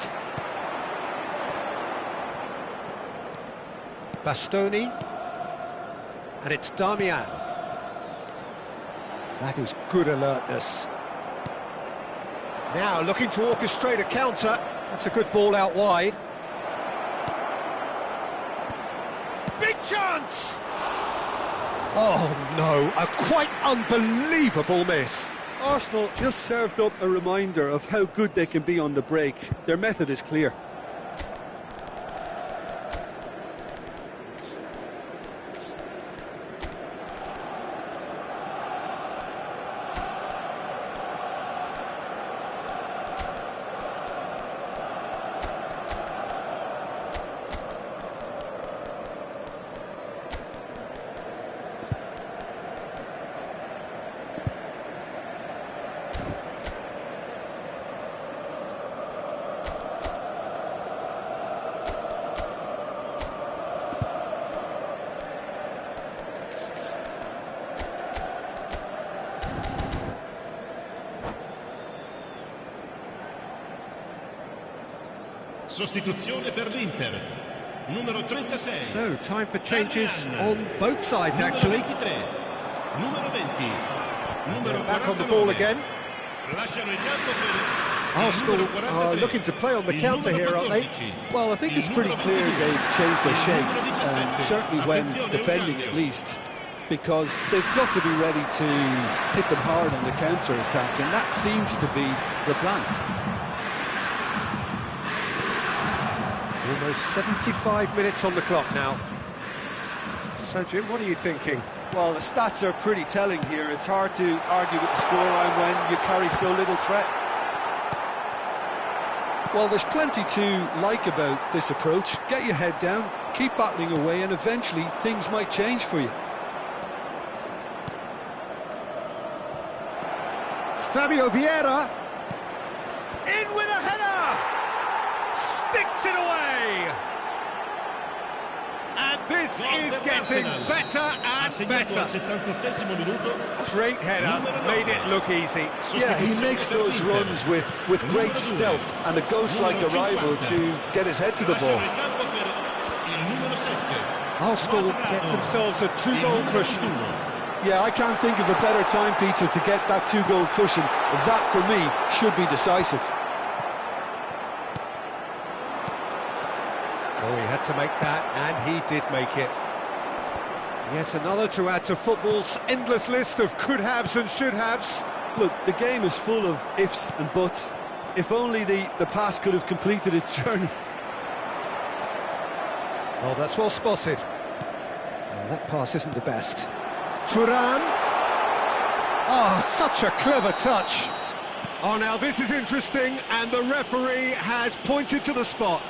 Bastoni. And it's Damian. That is good alertness. Now looking to orchestrate a counter. That's a good ball out wide. Big chance! Oh no, a quite unbelievable miss. Arsenal just served up a reminder of how good they can be on the break. Their method is clear. Sostituzione per l'Inter. Numero 36. So, time for changes on both sides, actually. Numero 20. Numero Back on the ball again. Lasciano il campo per Arsenal are looking to play on the counter here, aren't they? Well, I think it's pretty clear they've changed their shape, certainly when defending at least, because they've got to be ready to hit them hard on the counter-attack, and that seems to be the plan. Almost 75 minutes on the clock now. So, Jim, what are you thinking? Well, the stats are pretty telling here. It's hard to argue with the scoreline when you carry so little threat. Well, there's plenty to like about this approach. Get your head down, keep battling away, and eventually things might change for you. Fabio Vieira. In with a header! Sticks it away! And this is getting better and better. Great header, made it look easy. Yeah, he makes those runs with great stealth and a ghost-like arrival to get his head to the ball. Arsenal get themselves a two-goal cushion. Yeah, I can't think of a better time, Peter, to get that two-goal cushion. That, for me, should be decisive. Oh, he had to make that, and he did make it. Yet another to add to football's endless list of could-haves and should-haves. Look, the game is full of ifs and buts. If only the pass could have completed its journey. Oh, that's well spotted. Oh, that pass isn't the best. Turan. Oh, such a clever touch. Oh, now this is interesting, and the referee has pointed to the spot.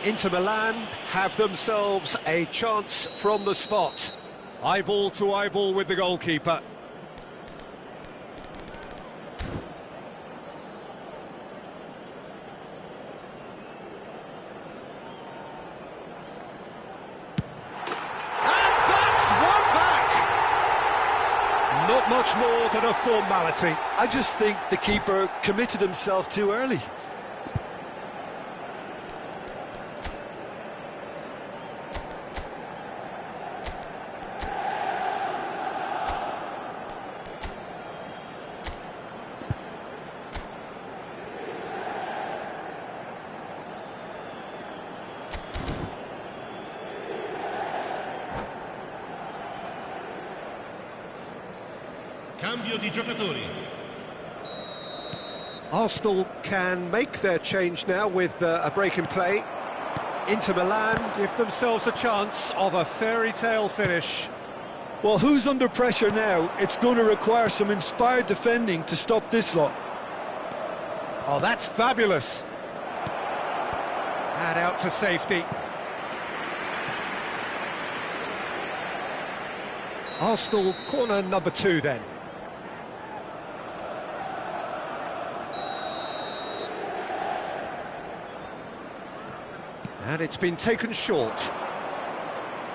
Inter Milan have themselves a chance from the spot. Eyeball to eyeball with the goalkeeper. And that's one back! Not much more than a formality. I just think the keeper committed himself too early. Cambio di giocatori. Arsenal can make their change now with a break in play. Inter Milan give themselves a chance of a fairy tale finish. Well, who's under pressure now? It's going to require some inspired defending to stop this lot. Oh, that's fabulous. And out to safety. Arsenal corner number 2 then. And it's been taken short.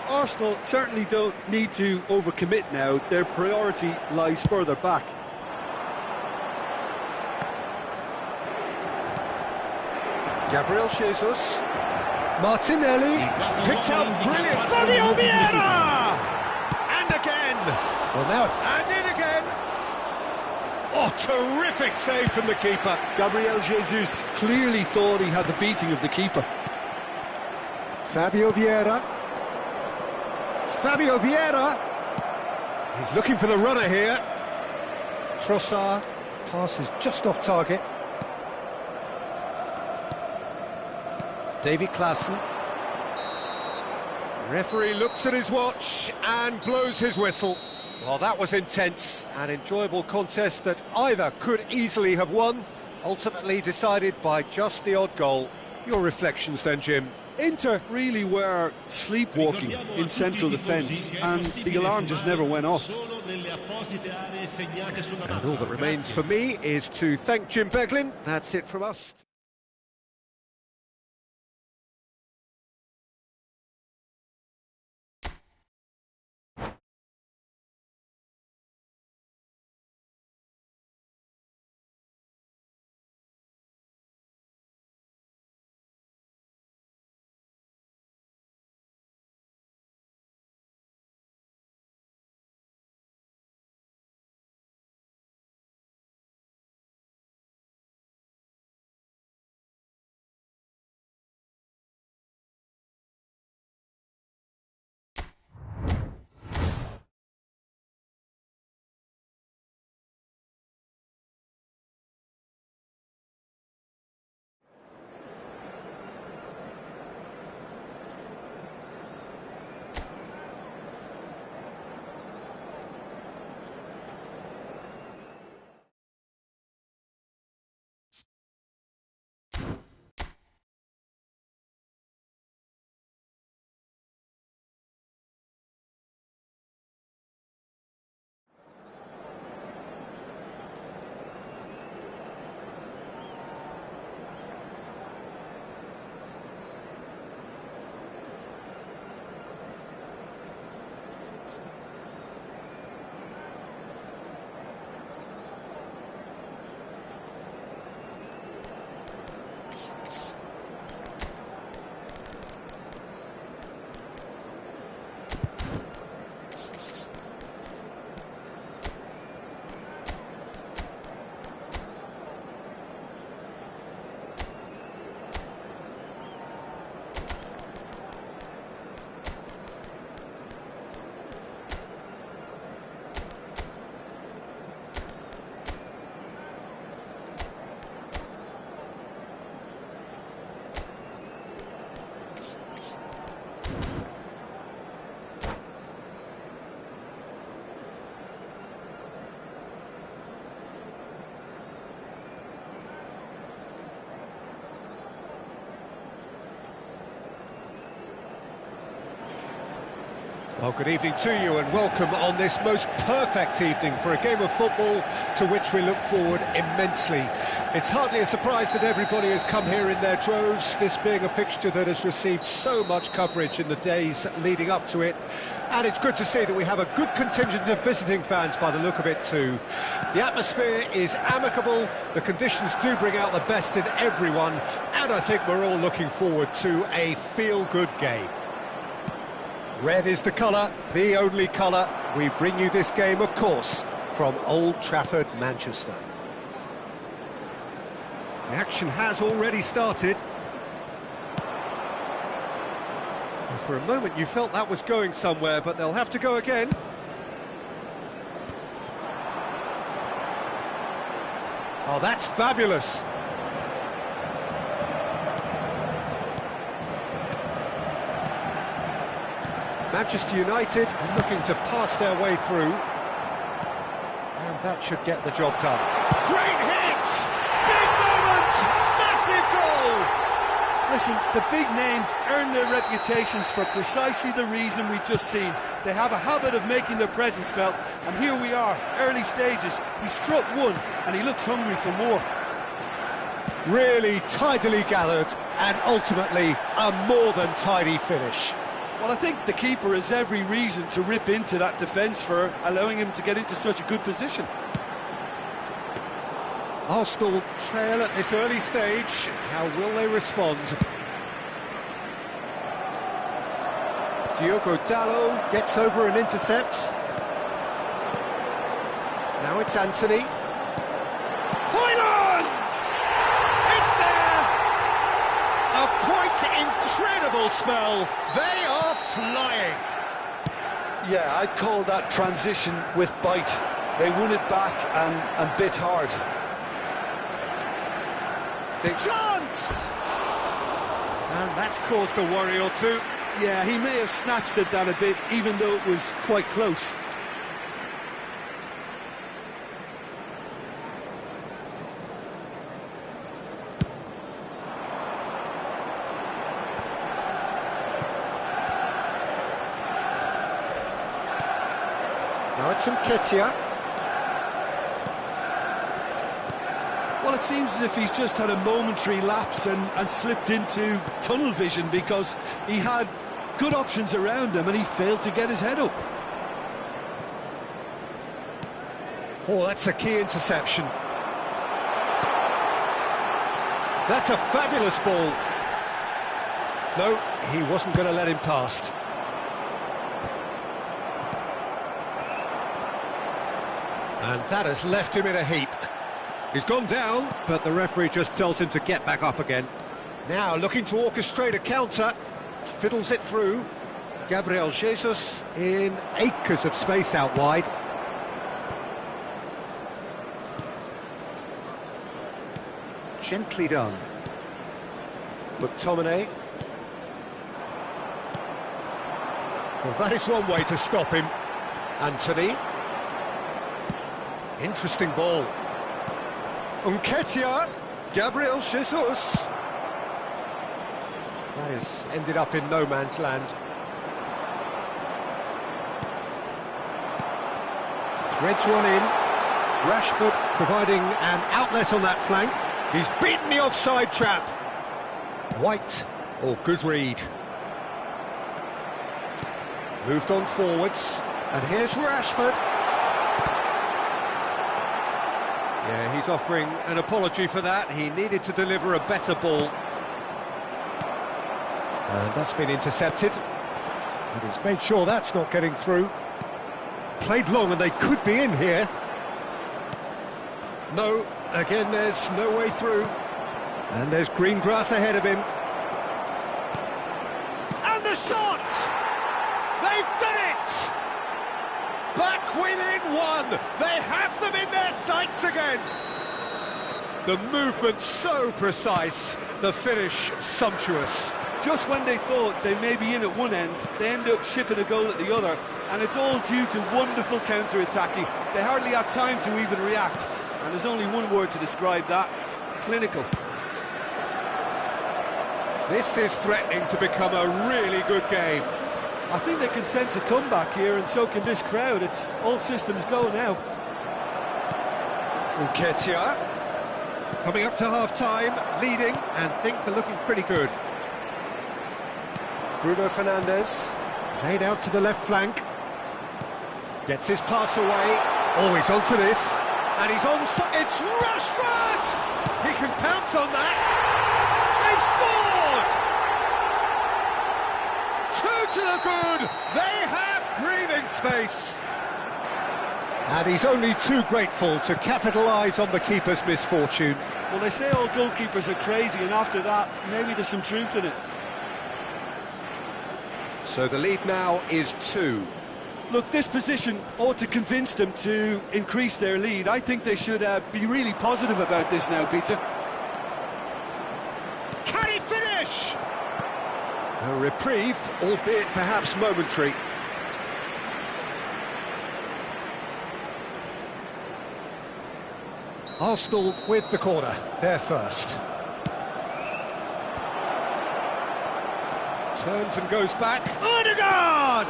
Arsenal certainly don't need to overcommit now. Their priority lies further back. Gabriel Jesus. Martinelli. Picked out brilliant. Fabio Vieira! And again. Well, now it's... And in again. Oh, terrific save from the keeper. Gabriel Jesus clearly thought he had the beating of the keeper. Fabio Vieira. Fabio Vieira. He's looking for the runner here. Trossard. Pass is just off target. Davy Klaassen. Referee looks at his watch and blows his whistle. Well, that was intense, an enjoyable contest that either could easily have won, ultimately decided by just the odd goal. Your reflections then, Jim? Inter really were sleepwalking in central defence, and the alarm just never went off. And all that remains for me is to thank Jim Beglin. That's it from us. Well, good evening to you and welcome on this most perfect evening for a game of football to which we look forward immensely. It's hardly a surprise that everybody has come here in their droves, this being a fixture that has received so much coverage in the days leading up to it. And it's good to see that we have a good contingent of visiting fans by the look of it too. The atmosphere is amicable, the conditions do bring out the best in everyone, and I think we're all looking forward to a feel-good game. Red is the colour, the only colour. We bring you this game, of course, from Old Trafford, Manchester. The action has already started. And for a moment you felt that was going somewhere, but they'll have to go again. Oh, that's fabulous. Manchester United looking to pass their way through. And that should get the job done. Great hit! Big moment! Massive goal! Listen, the big names earn their reputations for precisely the reason we've just seen. They have a habit of making their presence felt, and here we are, early stages. He struck one, and he looks hungry for more. Really tidily gathered, and ultimately a more than tidy finish. Well, I think the keeper has every reason to rip into that defence for allowing him to get into such a good position. Arsenal trail at this early stage. How will they respond? Diogo Dalot gets over and intercepts. Now it's Anthony. Hoyland! It's there! A quite incredible spell. They are flying. Yeah, I'd call that transition with bite. They won it back and bit hard. Big chance! And that's caused a worry or two. Yeah, he may have snatched at that a bit, even though it was quite close. Now it's Nketiah. Well, it seems as if he's just had a momentary lapse and slipped into tunnel vision, because he had good options around him and he failed to get his head up. Oh, that's a key interception. That's a fabulous ball. No, he wasn't going to let him past. And that has left him in a heap. He's gone down, but the referee just tells him to get back up again. Now looking to orchestrate a counter, fiddles it through. Gabriel Jesus in acres of space out wide. Gently done. McTominay. Well, that is one way to stop him. Anthony. Interesting ball. Nketiah, Gabriel Jesus. That has ended up in no man's land. Threads one in. Rashford providing an outlet on that flank. He's beaten the offside trap. White, or good read. Moved on forwards. And here's Rashford. Yeah, he's offering an apology for that. He needed to deliver a better ball. And that's been intercepted. And he's made sure that's not getting through. Played long and they could be in here. No, again there's no way through. And there's green grass ahead of him. And the shot! They've done it! Back within one! They have them in their sights again! The movement so precise, the finish sumptuous. Just when they thought they may be in at one end, they end up shipping a goal at the other, and it's all due to wonderful counter-attacking. They hardly had time to even react, and there's only one word to describe that: clinical. This is threatening to become a really good game. I think they can sense a comeback here, and so can this crowd. It's all systems go now. Nketiah coming up to half-time, leading, and things are looking pretty good. Bruno Fernandes played out to the left flank. Gets his pass away. Oh, he's onto this. And he's on... It's Rashford! He can pounce on that. They've scored! Two to the good. They have breathing space. And he's only too grateful to capitalise on the keeper's misfortune. Well, they say all goalkeepers are crazy, and after that, maybe there's some truth in it. So the lead now is 2. Look, this position ought to convince them to increase their lead. I think they should be really positive about this now, Peter. Can he finish? A reprieve, albeit perhaps momentary. Arsenal with the corner, they're first. Turns and goes back. Odegaard!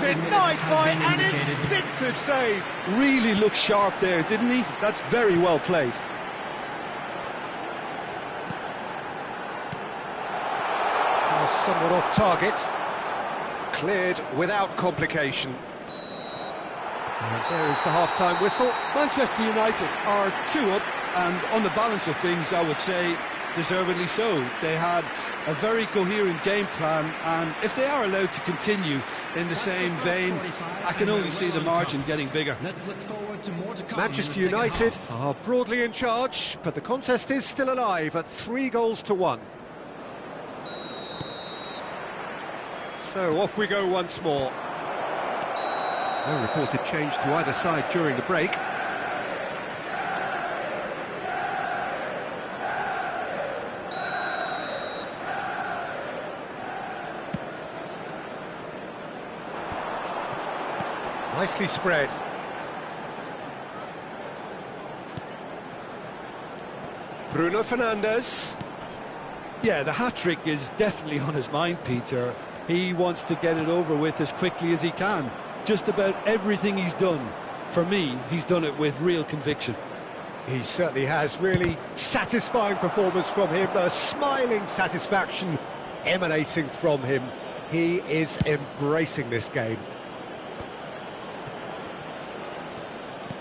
Denied by an instinctive save. Really looked sharp there, didn't he? That's very well played. Somewhat off target. Cleared without complication. And there is the half-time whistle. Manchester United are 2 up, and on the balance of things, I would say deservedly so. They had a very coherent game plan, and if they are allowed to continue in the same vein, I can only see the margin getting bigger. Let's look forward to more to come. Manchester United are broadly in charge, but the contest is still alive at 3-1. So off we go once more. No reported change to either side during the break. Nicely spread. Bruno Fernandes. Yeah, the hat-trick is definitely on his mind, Peter. He wants to get it over with as quickly as he can. Just about everything he's done, for me, he's done it with real conviction. He certainly has. Really satisfying performance from him. A smiling satisfaction emanating from him. He is embracing this game.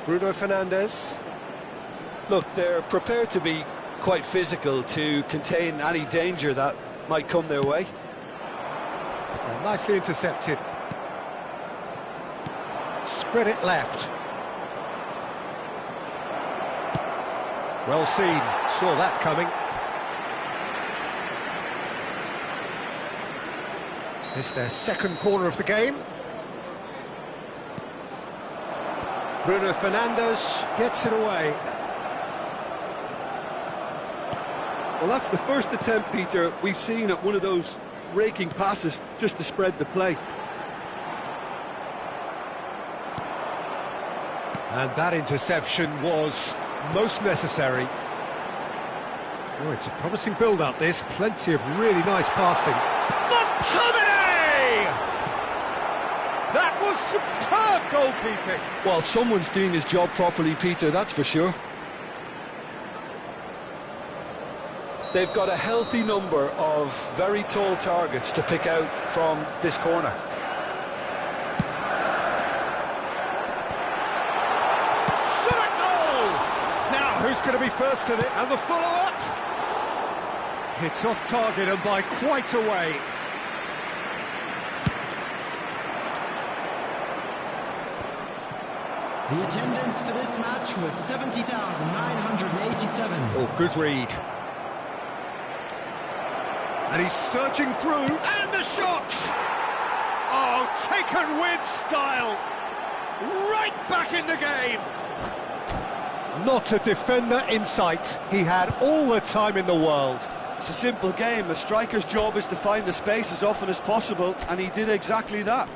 Bruno Fernandes. Look, they're prepared to be quite physical to contain any danger that might come their way. Well, nicely intercepted. Spread it left. Well seen, saw that coming. It's their second corner of the game. Bruno Fernandes gets it away. Well, that's the first attempt, Peter, we've seen at one of those raking passes just to spread the play. And that interception was most necessary. Oh, it's a promising build-up, this. Plenty of really nice passing. McTominay! That was superb goalkeeping. Well, someone's doing his job properly, Peter, that's for sure. They've got a healthy number of very tall targets to pick out from this corner. Who's going to be first in it? And the follow-up? It's off target and by quite a way. The attendance for this match was 70,987. Oh, good read. And he's surging through, and the shot! Oh, taken with style! Right back in the game! Not a defender in sight. He had all the time in the world. It's a simple game. A striker's job is to find the space as often as possible, and he did exactly that.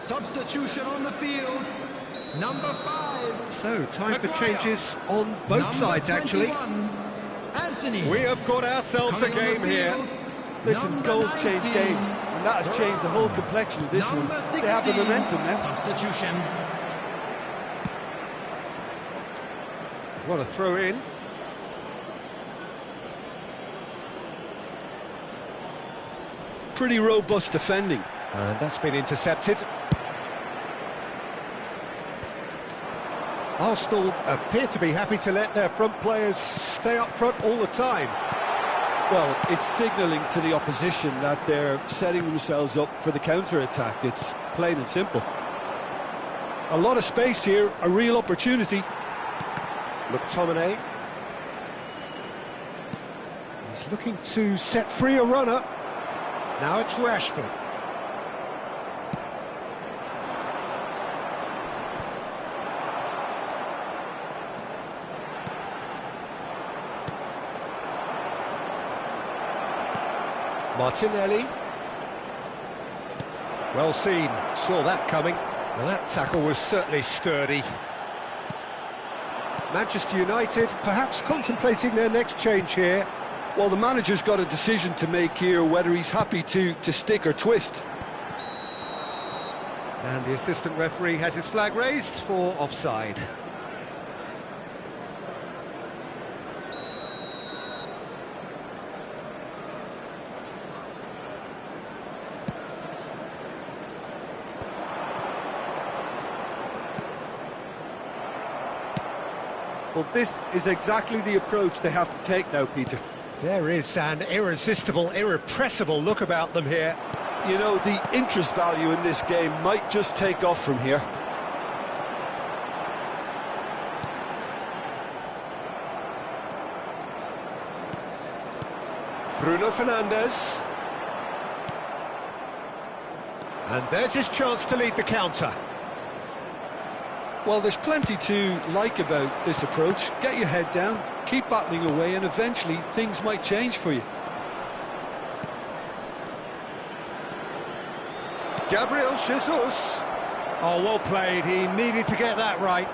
Substitution on the field. Number 5. So, time for changes on both sides, actually. Anthony. We have got ourselves a game here. Listen, goals change games, and that has changed the whole complexion of this one. They have the momentum now. Substitution. What a throw in. Pretty robust defending. And that's been intercepted. Arsenal appear to be happy to let their front players stay up front all the time. Well, it's signalling to the opposition that they're setting themselves up for the counter-attack. It's plain and simple. A lot of space here, a real opportunity. McTominay. He's looking to set free a runner. Now it's Rashford. Martinelli. Well seen, saw that coming. Well, that tackle was certainly sturdy. Manchester United perhaps contemplating their next change here. Well, the manager's got a decision to make here, whether he's happy to stick or twist. And the assistant referee has his flag raised for offside. Well, this is exactly the approach they have to take now, Peter. There is an irresistible, irrepressible look about them here. You know, the interest value in this game might just take off from here. Bruno Fernandes. And there's his chance to lead the counter. Well, there's plenty to like about this approach. Get your head down, keep battling away, and eventually things might change for you. Gabriel Jesus. Oh, well played. He needed to get that right.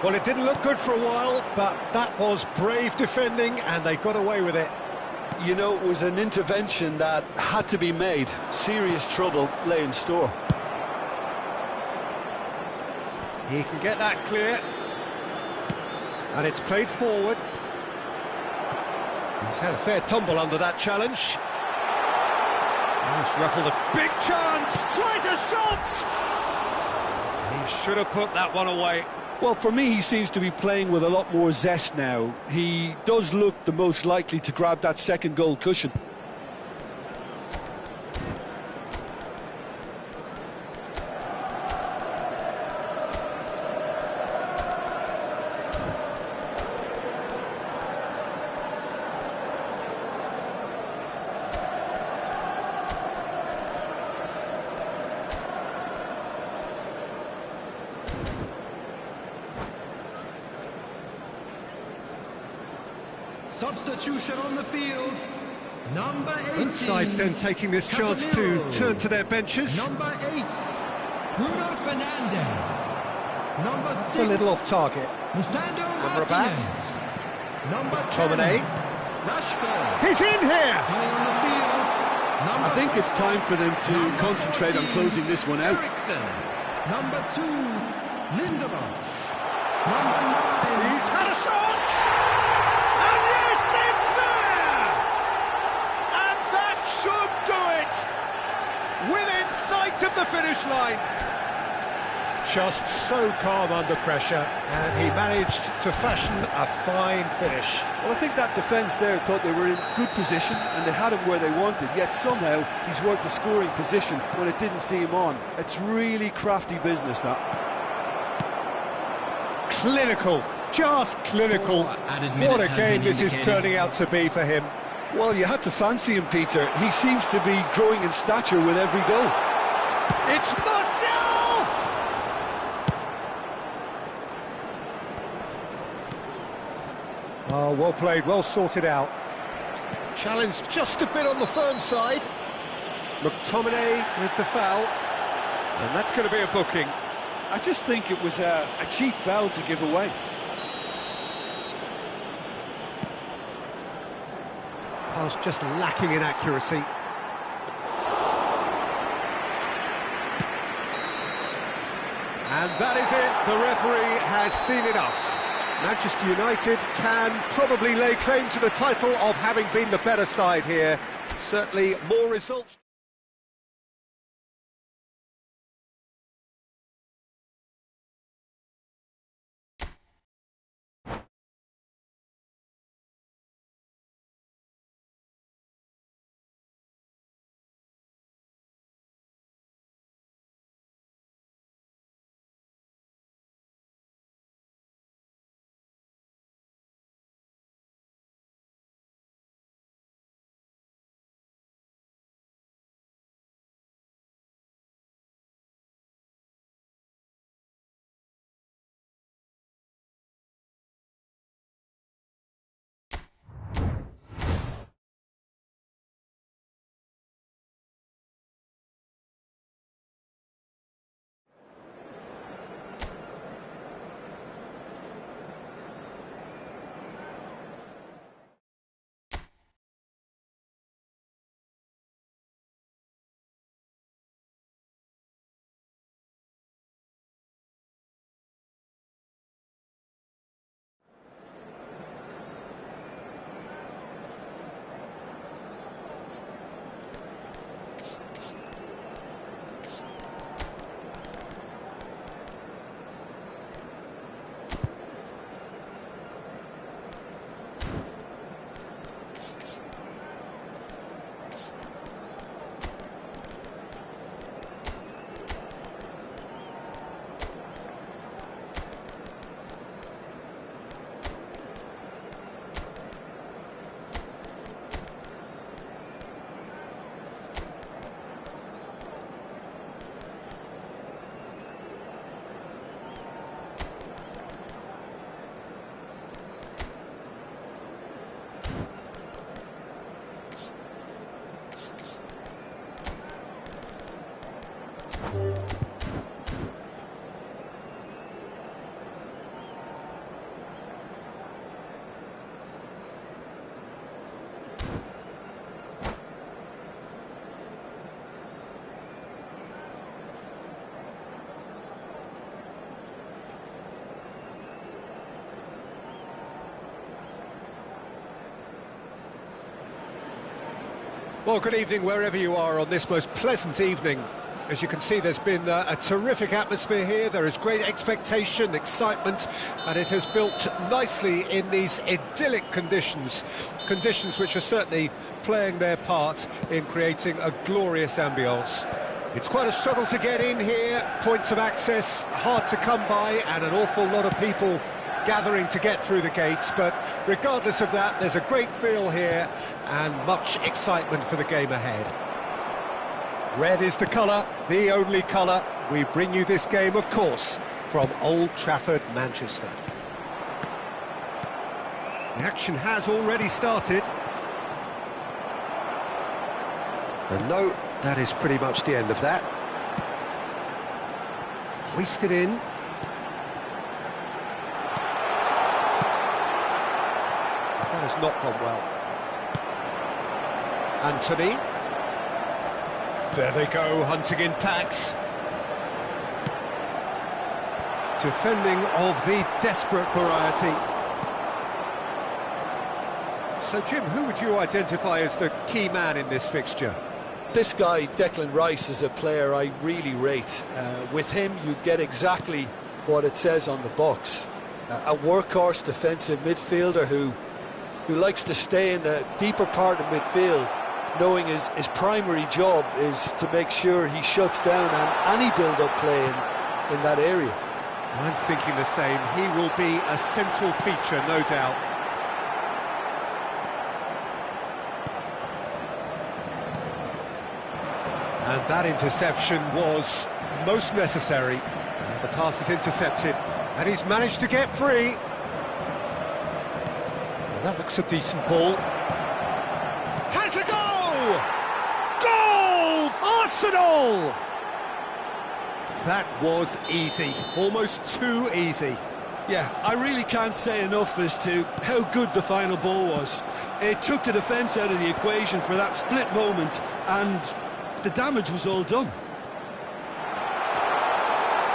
Well, it didn't look good for a while, but that was brave defending, and they got away with it. You know, it was an intervention that had to be made. Serious trouble lay in store. He can get that clear. And it's played forward. He's had a fair tumble under that challenge. He's ruffled a big chance. Tries a shot! He should have put that one away. Well, for me, he seems to be playing with a lot more zest now. He does look the most likely to grab that second goal cushion. Substitution on the field. Number 18. Both sides then taking this chance to turn to their benches. Number 8. Bruno Fernandes. Number 6. It's a little off target. Number back. Number McTominay. 10. Rashford. He's in here! Coming on the field. Number I think it's time for them to Number concentrate on 15, closing this one out. Eriksen. Number 2. Lindelof. Number 9. He's had a shot! And yes, it's there! And that should do it! Within sight of the finish line. Just so calm under pressure, and he managed to fashion a fine finish. Well, I think that defence there thought they were in good position and they had him where they wanted, yet somehow he's worked the scoring position when it didn't see him on. It's really crafty business, that. Clinical, just clinical. What a game this is turning out to be for him. Well, you had to fancy him, Peter. He seems to be growing in stature with every goal. It's Martial! Oh, well played, well sorted out. Challenge just a bit on the firm side. McTominay with the foul. And that's going to be a booking. I just think it was a cheap foul to give away. Pass just lacking in accuracy. And that is it, the referee has seen enough. Manchester United can probably lay claim to the title of having been the better side here. Certainly more results. Well, good evening wherever you are on this most pleasant evening. As you can see, there's been a terrific atmosphere here. There is great expectation, excitement, and it has built nicely in these idyllic conditions. Conditions which are certainly playing their part in creating a glorious ambience. It's quite a struggle to get in here, points of access hard to come by, and an awful lot of people gathering to get through the gates, but regardless of that, there's a great feel here and much excitement for the game ahead. Red is the colour, the only colour. We bring you this game, of course, from Old Trafford, Manchester. The action has already started. And no, that is pretty much the end of that. Hoisted in. That has not gone well. Anthony. There they go, hunting in packs. Defending of the desperate variety. So, Jim, who would you identify as the key man in this fixture? This guy, Declan Rice, is a player I really rate. With him, you get exactly what it says on the box. A workhorse defensive midfielder who likes to stay in the deeper part of midfield, knowing his primary job is to make sure he shuts down any build-up play in that area. I'm thinking the same. He will be a central feature, no doubt. And that interception was most necessary. The pass is intercepted, and he's managed to get free. And that looks a decent ball. Has a goal! Goal! Arsenal! That was easy, almost too easy. Yeah, I really can't say enough as to how good the final ball was. It took the defence out of the equation for that split moment, and the damage was all done.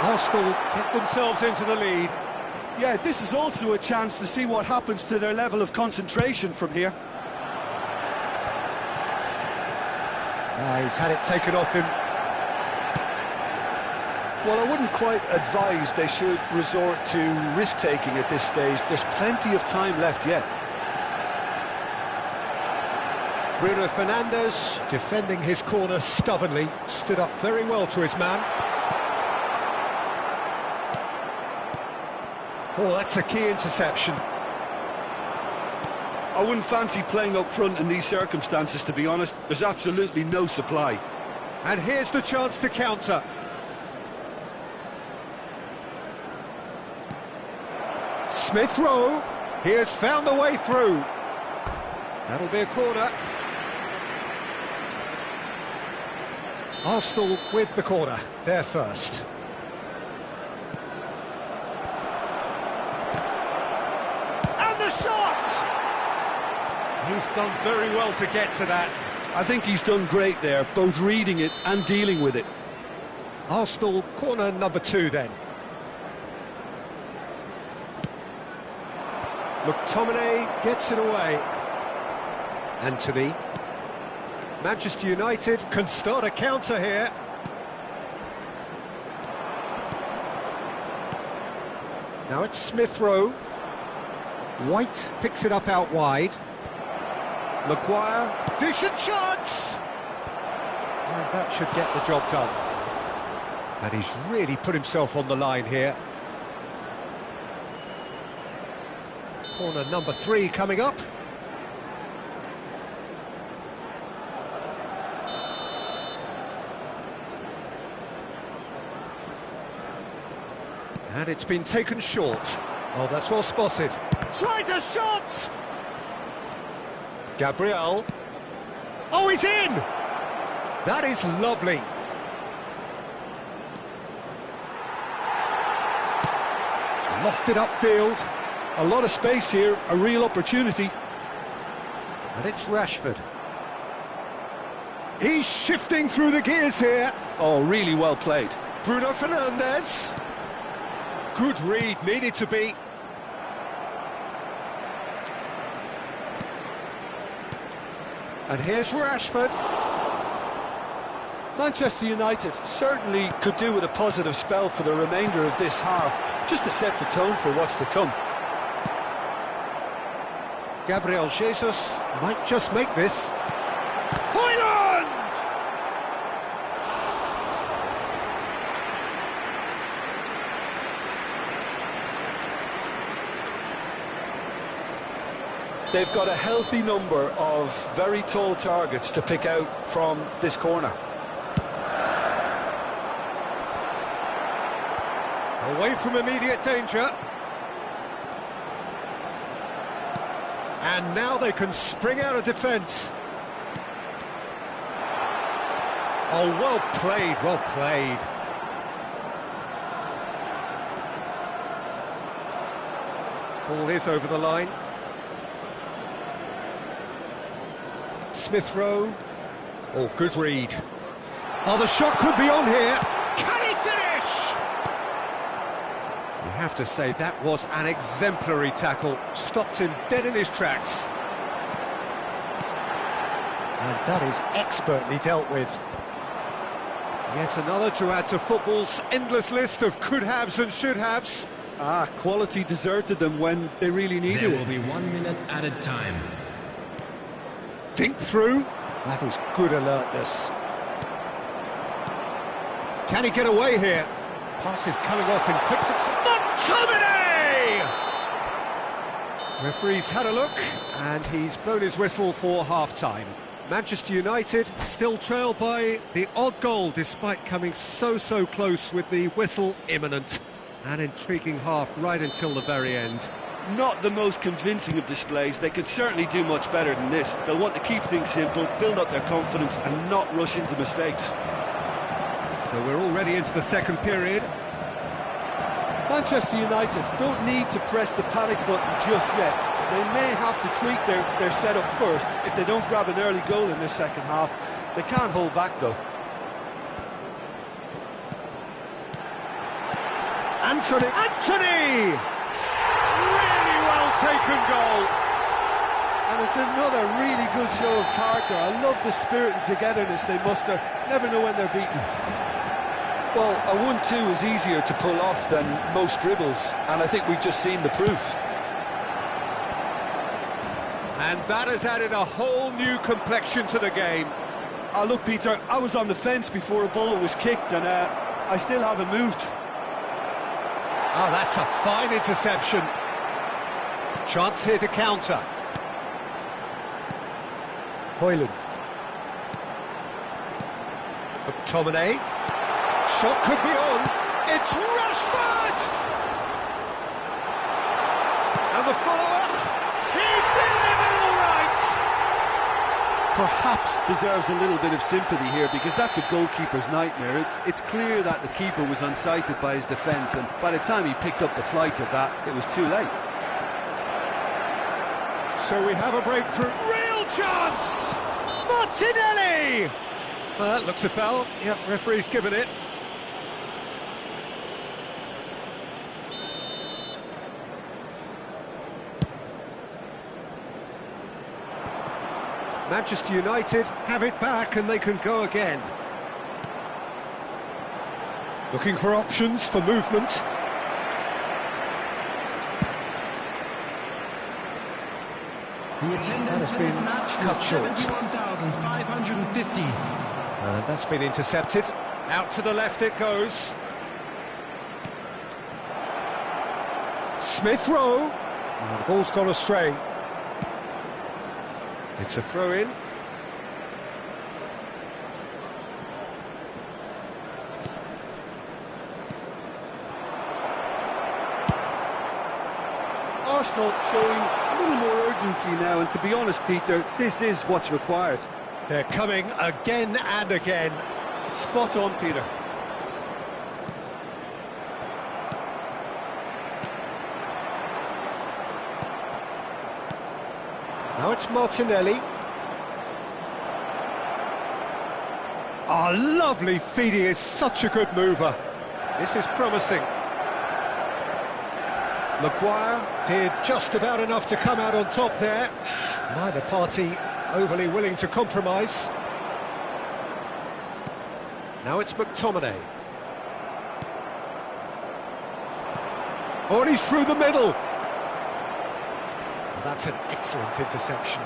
Arsenal get themselves into the lead. Yeah, this is also a chance to see what happens to their level of concentration from here. He's had it taken off him. Well, I wouldn't quite advise they should resort to risk-taking at this stage. There's plenty of time left yet. Bruno Fernandes, defending his corner stubbornly, stood up very well to his man. Oh, that's a key interception. I wouldn't fancy playing up front in these circumstances, to be honest. There's absolutely no supply. And here's the chance to counter. Smith Rowe, he has found the way through. That'll be a corner. Arsenal with the corner, they're first. And the shot! He's done very well to get to that. I think he's done great there, both reading it and dealing with it. Arsenal corner number 2 then. McTominay gets it away. Anthony. Manchester United can start a counter here. Now it's Smith Rowe. White picks it up out wide. Maguire, decent chance! And that should get the job done. And he's really put himself on the line here. Corner number 3 coming up. And it's been taken short. Oh, that's well spotted. Tries a shot! Gabriel. Oh, he's in! That is lovely. lofted upfield. A lot of space here, a real opportunity. And it's Rashford. He's shifting through the gears here. Oh, really well played. Bruno Fernandes. Good read, needed to be. And here's Rashford. Manchester United certainly could do with a positive spell for the remainder of this half, just to set the tone for what's to come. Gabriel Jesus might just make this. Højlund! They've got a healthy number of very tall targets to pick out from this corner. Away from immediate danger. And now they can spring out of defence. Oh, well played, well played. Ball is over the line. Smith Rowe. Oh, good read. Oh, the shot could be on here. Can he finish? You have to say that was an exemplary tackle. Stopped him dead in his tracks. And that is expertly dealt with. Yet another to add to football's endless list of could-haves and should-haves. Ah, quality deserted them when they really needed it. There will be 1 minute added time. Dink through. That is good alertness. Can he get away here? Pass is coming off in quick succession. McTominay! Referee's had a look, and he's blown his whistle for half-time. Manchester United still trail by the odd goal, despite coming so close with the whistle imminent. An intriguing half right until the very end. Not the most convincing of displays. They could certainly do much better than this. They'll want to keep things simple, build up their confidence and not rush into mistakes. So we're already into the second period. Manchester United don't need to press the panic button just yet. They may have to tweak their setup first if they don't grab an early goal in this second half. They can't hold back though. Anthony! Really well taken goal. And it's another really good show of character. I love the spirit and togetherness they muster. Never know when they're beaten. Well, a 1-2 is easier to pull off than most dribbles, and I think we've just seen the proof. And that has added a whole new complexion to the game. Look, Peter, I was on the fence before a ball was kicked, and I still haven't moved. Oh, that's a fine interception. Chance here to counter. Højlund. McTominay. Shot could be on. It's Rashford! And the follow-up. He's delivered all right! Perhaps deserves a little bit of sympathy here, because that's a goalkeeper's nightmare. It's clear that the keeper was unsighted by his defence, and by the time he picked up the flight of that, it was too late. So we have a breakthrough. Real chance! Martinelli! Well, that looks a foul. Yep, referee's given it. Manchester United have it back and they can go again. Looking for options for movement. The attendance for this match cut was short. 71,550. And that's been intercepted. Out to the left it goes. Smith Rowe. And the ball's gone astray. It's a throw-in. Arsenal showing a little more urgency now, and to be honest, Peter, this is what's required. They're coming again and again. Spot on, Peter. it's Martinelli. Oh, lovely feed, he is such a good mover. This is promising. Maguire did just about enough to come out on top there. Neither party overly willing to compromise. Now it's McTominay. Oh, and he's through the middle. Well, that's an excellent interception.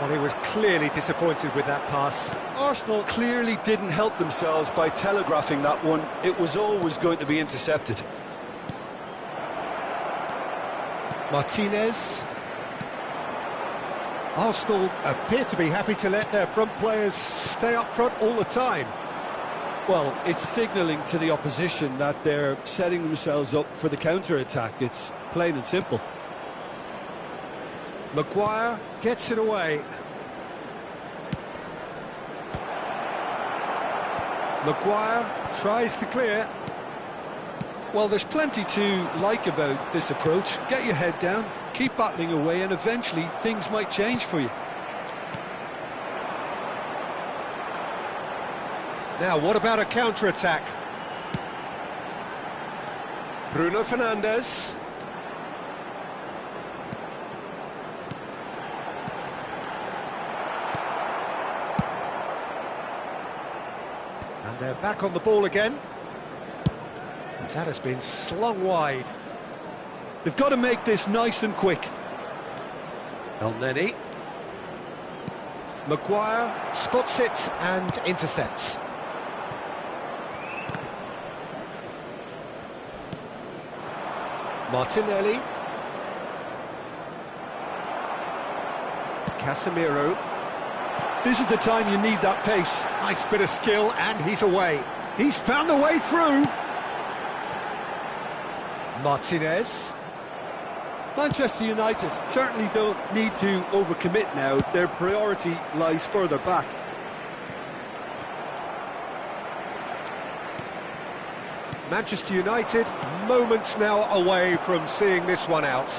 Well, he was clearly disappointed with that pass. Arsenal clearly didn't help themselves by telegraphing that one. It was always going to be intercepted. Martinez. Arsenal appear to be happy to let their front players stay up front all the time. Well, it's signalling to the opposition that they're setting themselves up for the counter-attack. It's plain and simple. Maguire gets it away. Maguire tries to clear. Well, there's plenty to like about this approach. Get your head down, keep battling away, and eventually things might change for you. Now, what about a counter-attack? Bruno Fernandes. And they're back on the ball again. That has been slung wide. They've got to make this nice and quick. Elneny. Maguire spots it and intercepts. Martinelli. Casemiro. This is the time you need that pace. Nice bit of skill, and he's away. He's found the way through. Martinez. Manchester United certainly don't need to overcommit now. Their priority lies further back. Manchester United moments now away from seeing this one out.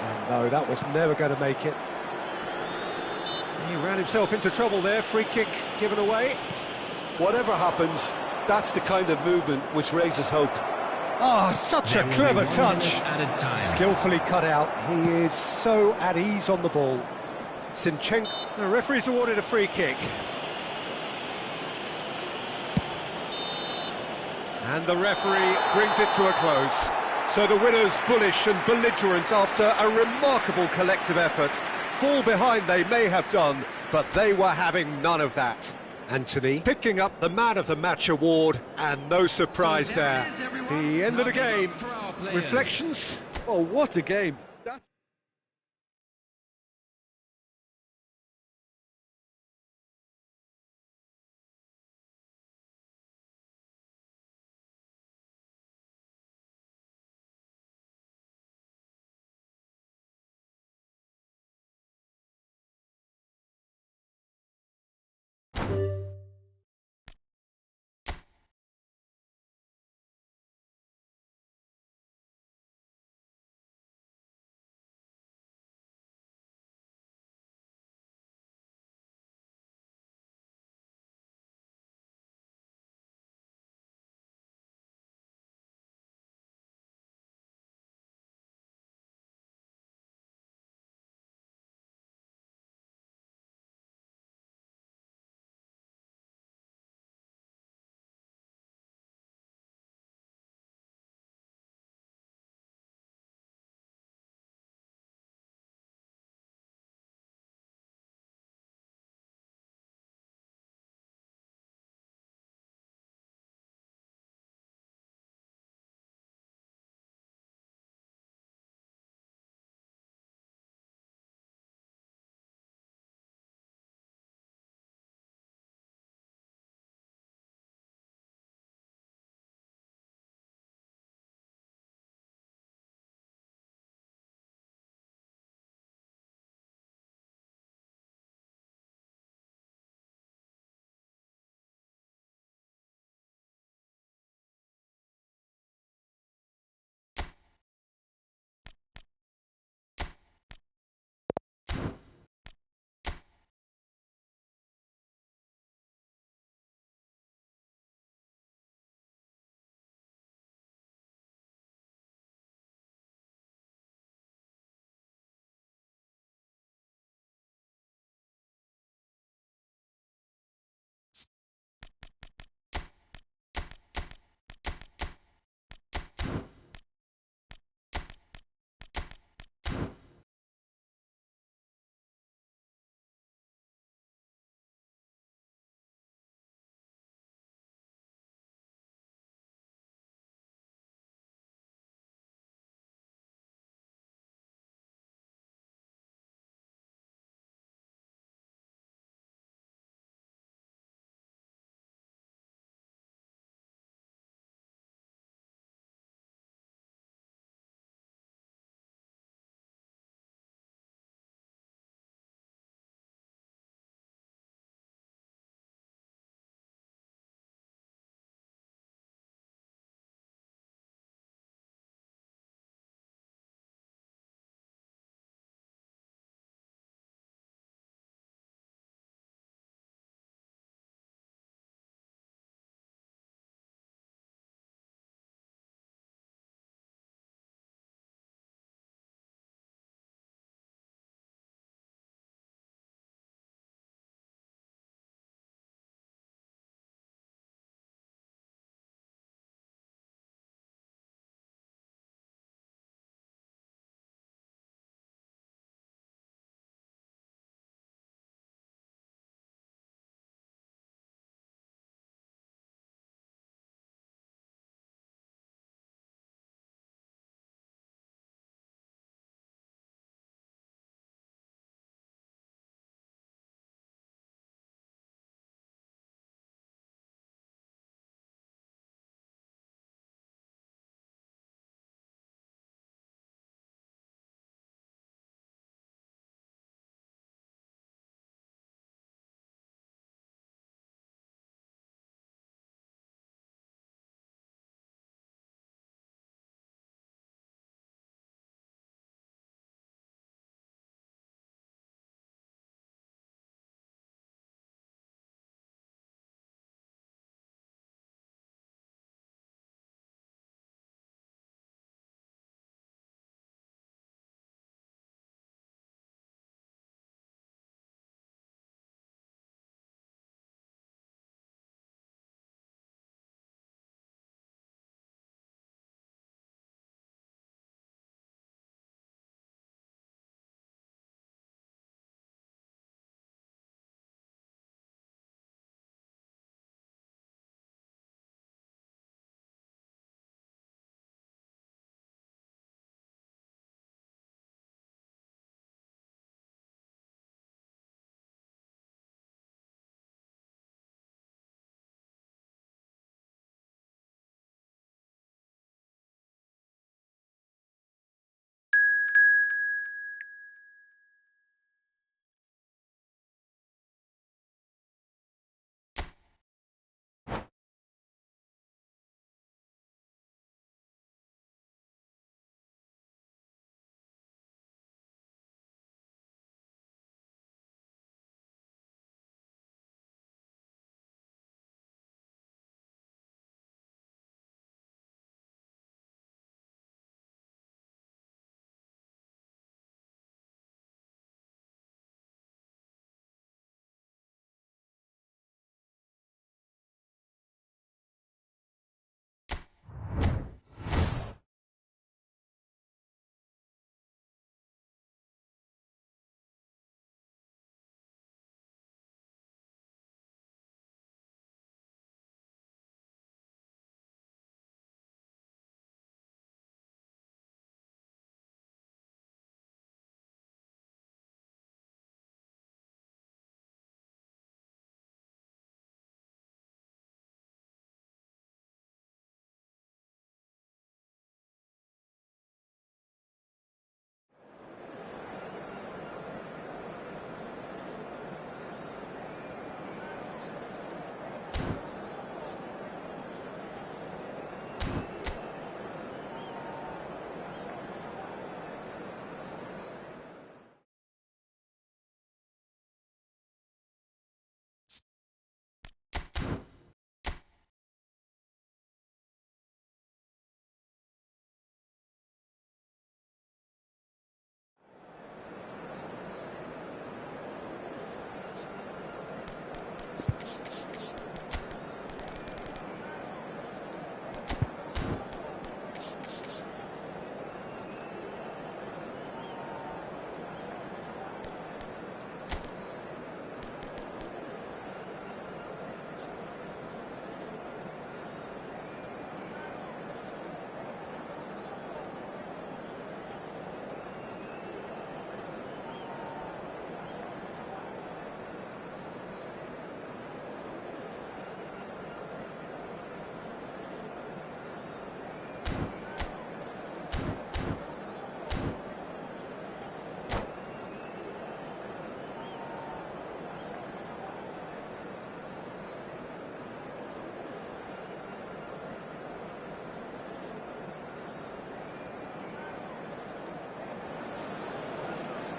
And no, that was never going to make it. He ran himself into trouble there. Free kick given away. Whatever happens, that's the kind of movement which raises hope. Oh, such a clever touch. Skillfully cut out. He is so at ease on the ball. Zinchenko. The referee's awarded a free kick. And the referee brings it to a close. So the winners, bullish and belligerent after a remarkable collective effort. Fall behind they may have done, but they were having none of that. Anthony picking up the Man of the Match award, and no surprise there. The end of the game. Reflections? Oh, what a game.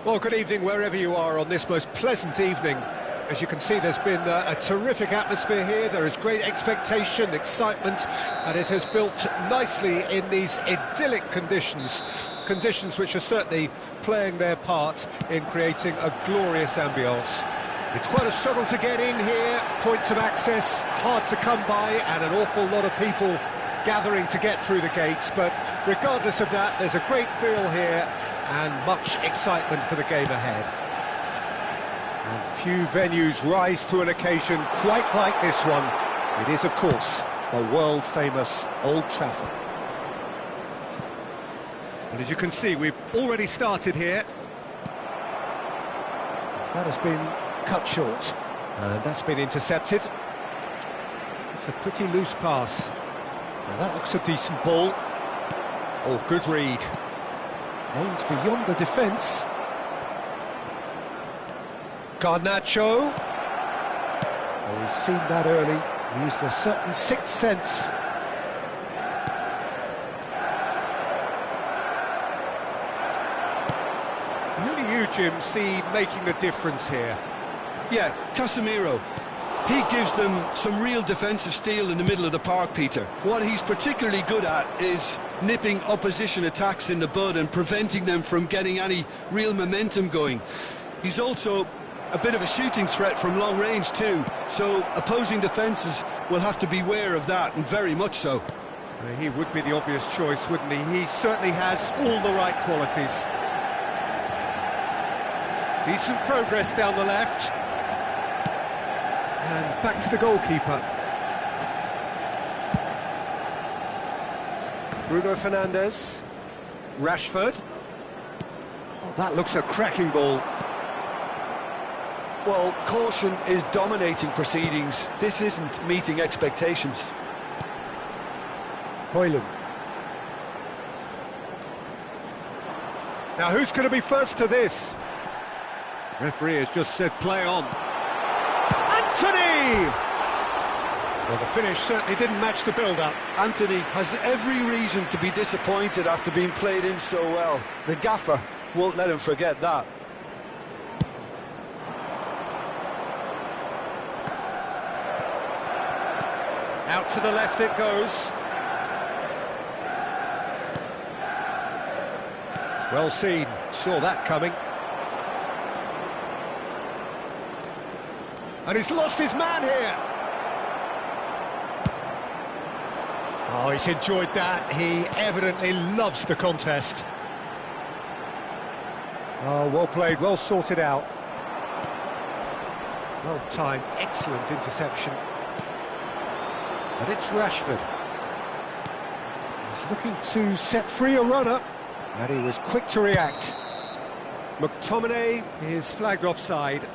Well, good evening wherever you are on this most pleasant evening. As you can see, there's been a terrific atmosphere here. There is great expectation, excitement, and it has built nicely in these idyllic conditions. Conditions which are certainly playing their part in creating a glorious ambience. It's quite a struggle to get in here, points of access hard to come by, and an awful lot of people gathering to get through the gates, but regardless of that, there's a great feel here and much excitement for the game ahead. And few venues rise to an occasion quite like this one. It is, of course, the world-famous Old Trafford. And as you can see, we've already started here. That has been cut short, and that's been intercepted. It's a pretty loose pass. Now that looks a decent ball. Oh, good read. Aimed beyond the defence. Garnacho. Oh, he's seen that early. He used a certain sixth sense. Who do you, Jim, see making the difference here? Yeah, Casemiro. He gives them some real defensive steel in the middle of the park, Peter. What he's particularly good at is nipping opposition attacks in the bud and preventing them from getting any real momentum going. He's also a bit of a shooting threat from long range too, so opposing defences will have to beware of that, and very much so. He would be the obvious choice, wouldn't he? He certainly has all the right qualities. Decent progress down the left. And back to the goalkeeper. Bruno Fernandes. Rashford. Oh, that looks a cracking ball. Well, caution is dominating proceedings. This isn't meeting expectations. Hoyland. Now who's going to be first to this? Referee has just said play on. Anthony! Well, the finish certainly didn't match the build-up. Anthony has every reason to be disappointed after being played in so well. The gaffer won't let him forget that. Out to the left it goes. Well seen, saw that coming. And he's lost his man here. Oh, he's enjoyed that. He evidently loves the contest. Oh, well played, well sorted out. Well timed, excellent interception. But it's Rashford. He's looking to set free a runner, and he was quick to react. McTominay is flagged offside.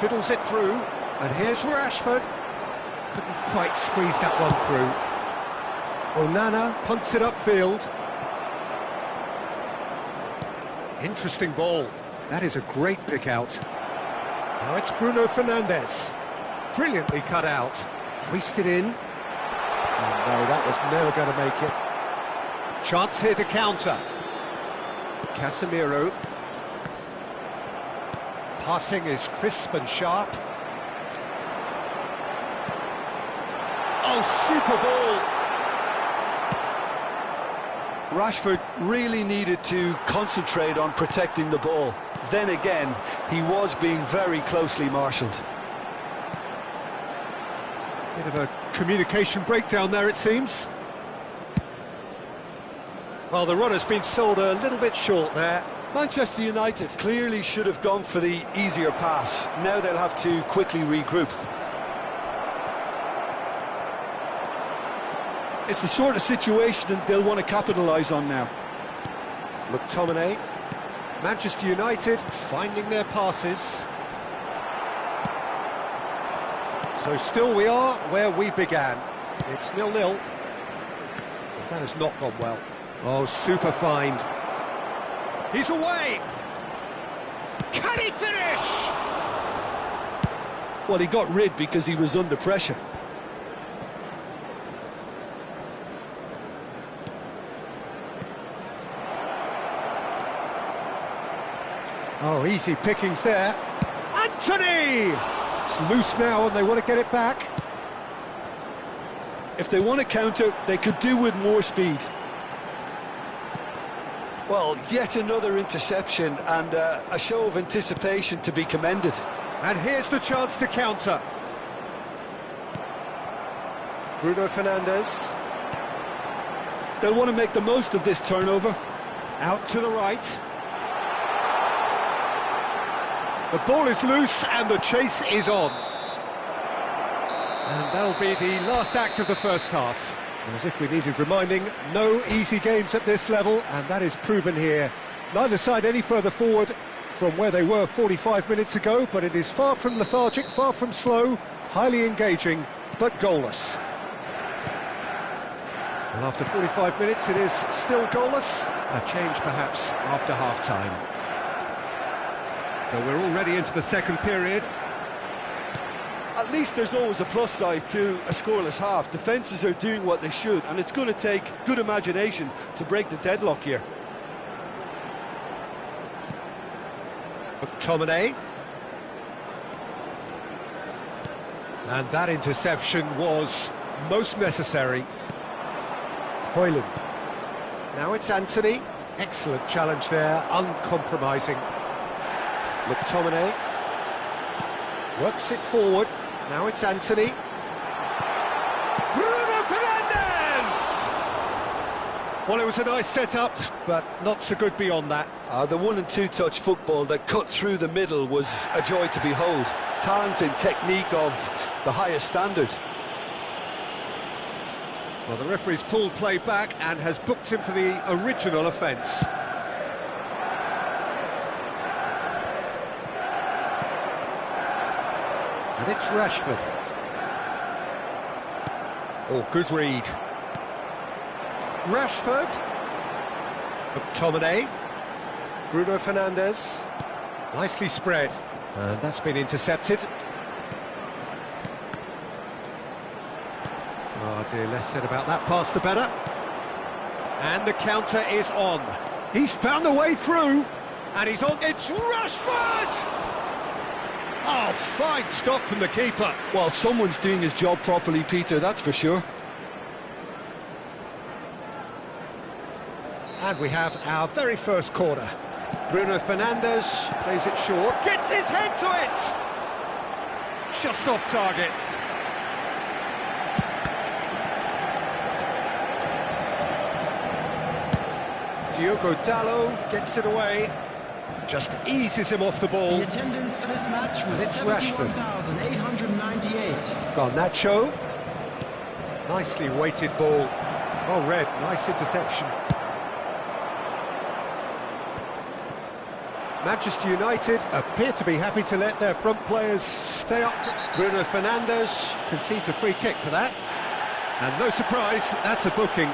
Fiddles it through, and here's Rashford. Couldn't quite squeeze that one through. Onana punts it upfield. Interesting ball. That is a great pick out. Now it's Bruno Fernandes. Brilliantly cut out. Hoisted in. Oh no, that was never going to make it. Chance here to counter. Casemiro. Passing is crisp and sharp. Oh, super ball! Rashford really needed to concentrate on protecting the ball. Then again, he was being very closely marshalled. Bit of a communication breakdown there, it seems. Well, the run has been sold a little bit short there. Manchester United clearly should have gone for the easier pass. Now they'll have to quickly regroup. It's the sort of situation that they'll want to capitalise on now. McTominay. Manchester United finding their passes. So still we are where we began. It's 0-0. But that has not gone well. Oh, super find. He's away! Can he finish? Well, he got rid because he was under pressure. Oh, easy pickings there. Anthony! It's loose now and they want to get it back. If they want to counter, they could do with more speed. Well, yet another interception and a show of anticipation to be commended. And here's the chance to counter. Bruno Fernandes. They'll want to make the most of this turnover. Out to the right. The ball is loose and the chase is on. And that'll be the last act of the first half. As if we needed reminding, no easy games at this level, and that is proven here. Neither side any further forward from where they were 45 minutes ago, but it is far from lethargic, far from slow, highly engaging, but goalless. And after 45 minutes, it is still goalless. A change perhaps after half-time. So we're already into the second period. At least there's always a plus side to a scoreless half. Defences are doing what they should, and it's going to take good imagination to break the deadlock here. McTominay. And that interception was most necessary. Højlund. Now it's Anthony. Excellent challenge there, uncompromising. McTominay. Works it forward. Now it's Anthony. Bruno Fernandes! Well, it was a nice setup, but not so good beyond that. The 1- and 2-touch football that cut through the middle was a joy to behold. Talent and technique of the highest standard. Well, the referee's pulled play back and has booked him for the original offence. And it's Rashford. Oh, good read. Rashford. McTominay. Bruno Fernandes. Nicely spread. And that's been intercepted. Oh dear, less said about that pass the better. And the counter is on. He's found a way through. And he's on. It's Rashford! Oh, fine stop from the keeper. Well, someone's doing his job properly, Peter, that's for sure. And we have our very first corner. Bruno Fernandes plays it short. Gets his head to it! Just off target. Diogo Dalot gets it away. Just eases him off the ball. The attendance for this match was 71,898. Garnacho. Nicely weighted ball. Well read, nice interception. Manchester United appear to be happy to let their front players stay up. Bruno Fernandes concedes a free kick for that. And no surprise, that's a booking.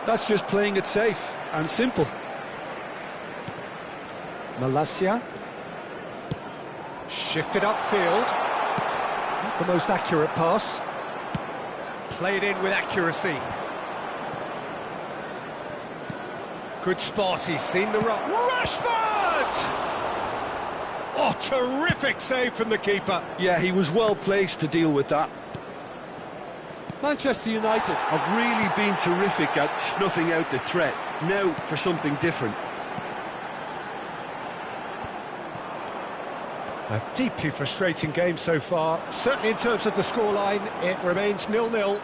That's just playing it safe and simple. Malacia. Shifted upfield. Not the most accurate pass. Played in with accuracy. Good spot, he's seen the run. Rashford! Oh, terrific save from the keeper. Yeah, he was well placed to deal with that. Manchester United have really been terrific at snuffing out the threat. Now for something different. A deeply frustrating game so far. Certainly in terms of the scoreline, it remains 0-0.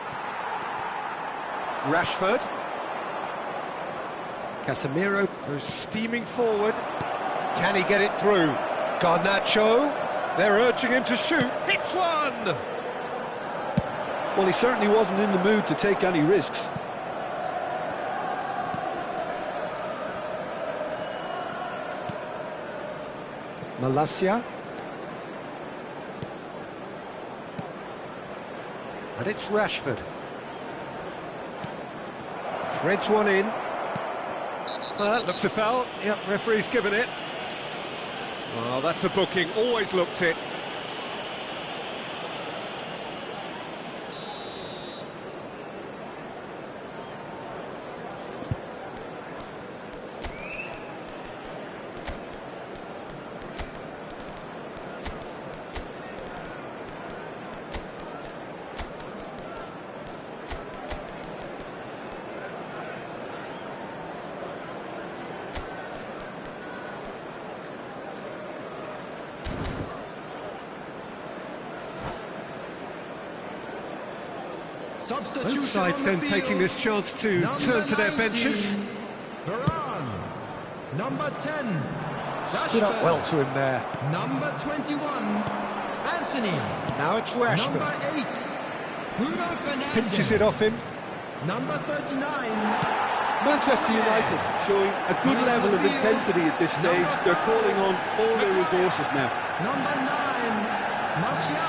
Rashford. Casemiro goes steaming forward. Can he get it through? Garnacho. They're urging him to shoot. Hits one! Well, he certainly wasn't in the mood to take any risks. Malacia. And it's Rashford. Threads one in. That looks a foul. Yep, referee's given it. Oh, that's a booking. Always looked it. Both sides then taking this chance to turn to their benches. Varane. Number 10. Stood up well to him there. Number 21. Anthony. Now it's Rashford. Number 8. Bruno Fernandes. Pinches it off him. Number 39. Manchester United showing a good level of intensity at this stage. They're calling on all their resources now. Number 9. Martial.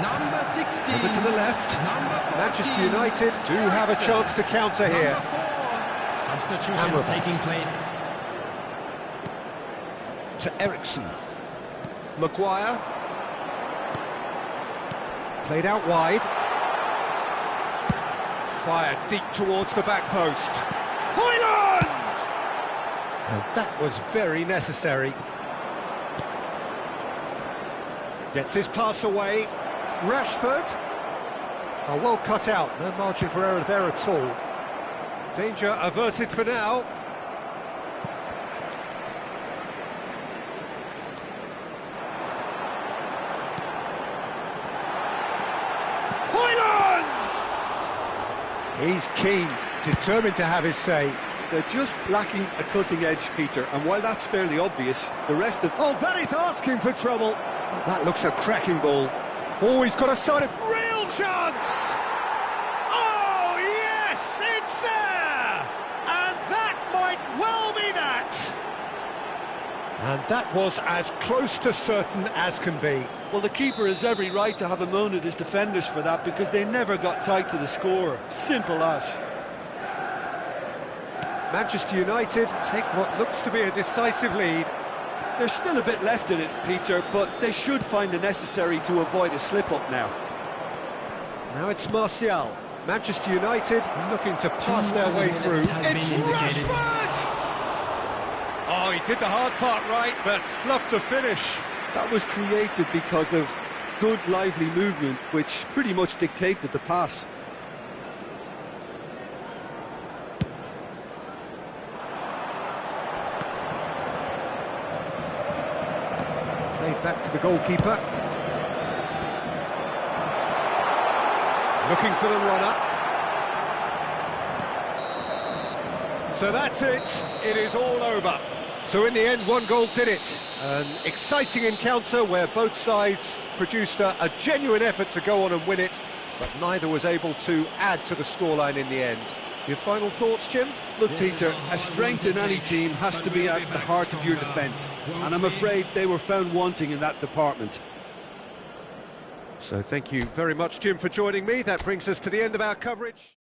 Number 16. Over to the left. Number 14. Manchester United do have a chance to counter here. Substitutions taking place. To Ericsson. Maguire. Played out wide. Fired deep towards the back post. Højlund! And that was very necessary. Gets his pass away. Rashford. Oh, well cut out. No margin for error there at all. Danger averted for now. He's keen, determined to have his say. They're just lacking a cutting edge, Peter, and while that's fairly obvious, the rest of... Oh, that is asking for trouble. Oh, that looks a cracking ball. Oh, he's got a side of... Real chance! Oh, yes, it's there! And that might well be that! And that was as close to certain as can be. Well, the keeper has every right to have a moan at his defenders for that because they never got tight to the score. Simple as. Manchester United take what looks to be a decisive lead. There's still a bit left in it, Peter, but they should find the necessary to avoid a slip-up now. Now it's Martial. Manchester United looking to pass their way through. It's Rashford! Oh, he did the hard part right, but fluffed the finish. That was created because of good, lively movement, which pretty much dictated the pass. Played back to the goalkeeper. Looking for the runner. So that's it. It is all over. So in the end, one goal did it. An exciting encounter where both sides produced a genuine effort to go on and win it, but neither was able to add to the scoreline in the end. Your final thoughts, Jim? Look, Peter, a strength in any team has to be at the heart of your defence, and I'm afraid they were found wanting in that department. So thank you very much, Jim, for joining me. That brings us to the end of our coverage.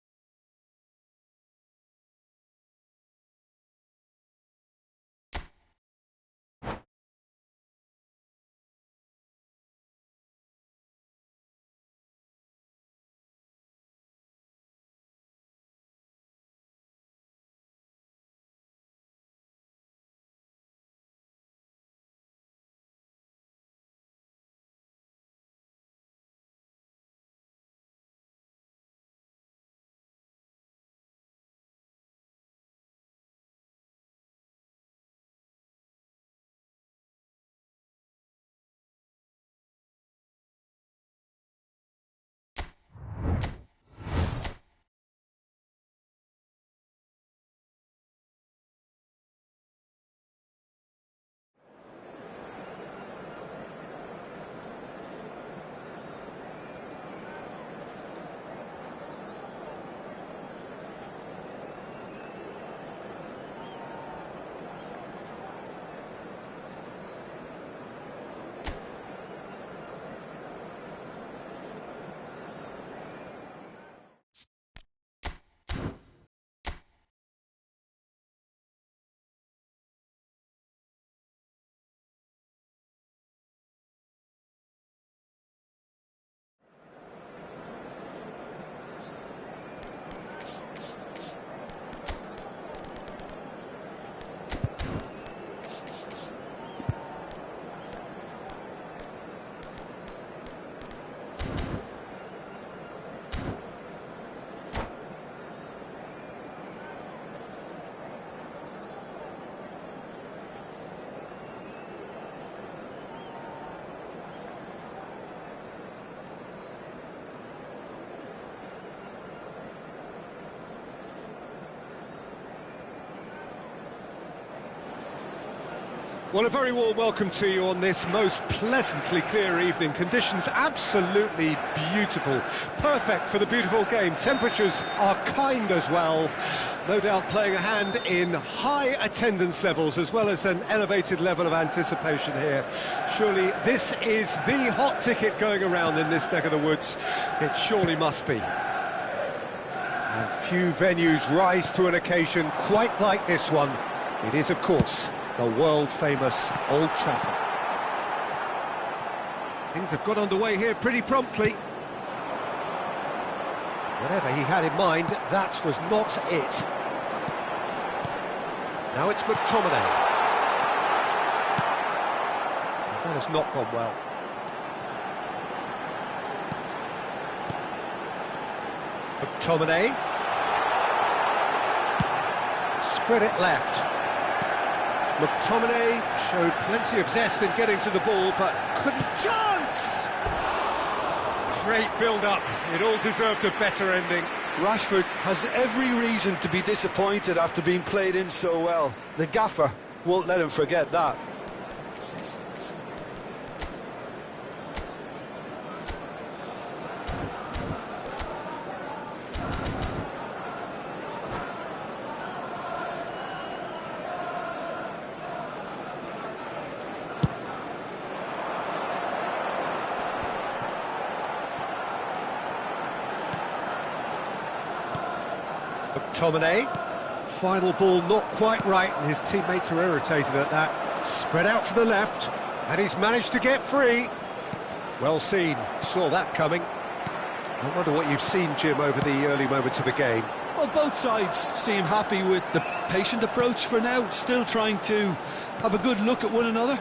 Well, a very warm welcome to you on this most pleasantly clear evening. Conditions absolutely beautiful. Perfect for the beautiful game. Temperatures are kind as well. No doubt playing a hand in high attendance levels as well as an elevated level of anticipation here. Surely this is the hot ticket going around in this neck of the woods. It surely must be. And few venues rise to an occasion quite like this one. It is, of course, the world-famous Old Trafford. Things have got underway here pretty promptly. Whatever he had in mind, that was not it. Now it's McTominay. That has not gone well. McTominay. Spread it left. McTominay showed plenty of zest in getting to the ball, but couldn't. Chance! Great build-up. It all deserved a better ending. Rashford has every reason to be disappointed after being played in so well. The gaffer won't let him forget that. McTominay, final ball not quite right, and his teammates are irritated at that. Spread out to the left, and he's managed to get free. Well seen, saw that coming. I wonder what you've seen, Jim, over the early moments of the game. Well, both sides seem happy with the patient approach for now, still trying to have a good look at one another.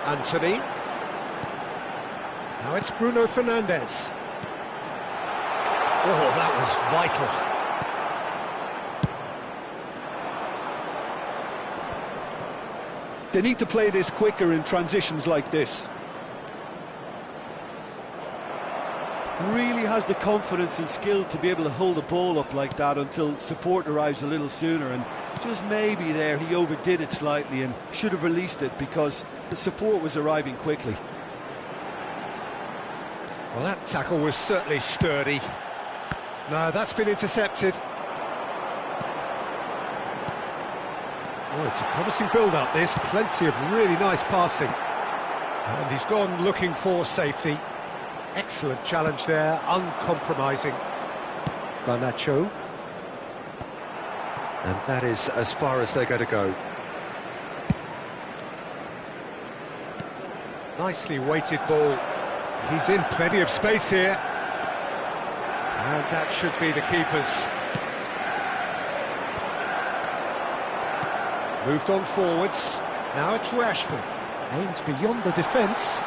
Anthony. Now it's Bruno Fernandes. Oh, that was vital. They need to play this quicker in transitions like this. Really has the confidence and skill to be able to hold the ball up like that until support arrives a little sooner, and just maybe there he overdid it slightly and should have released it because the support was arriving quickly. Well, that tackle was certainly sturdy. No, that's been intercepted. Oh, it's a promising build-up, this. Plenty of really nice passing. And he's gone looking for safety. Excellent challenge there, uncompromising. Garnacho. And that is as far as they're going to go. Nicely weighted ball. He's in plenty of space here. And that should be the keeper's. Moved on forwards. Now it's Rashford. Aims beyond the defence.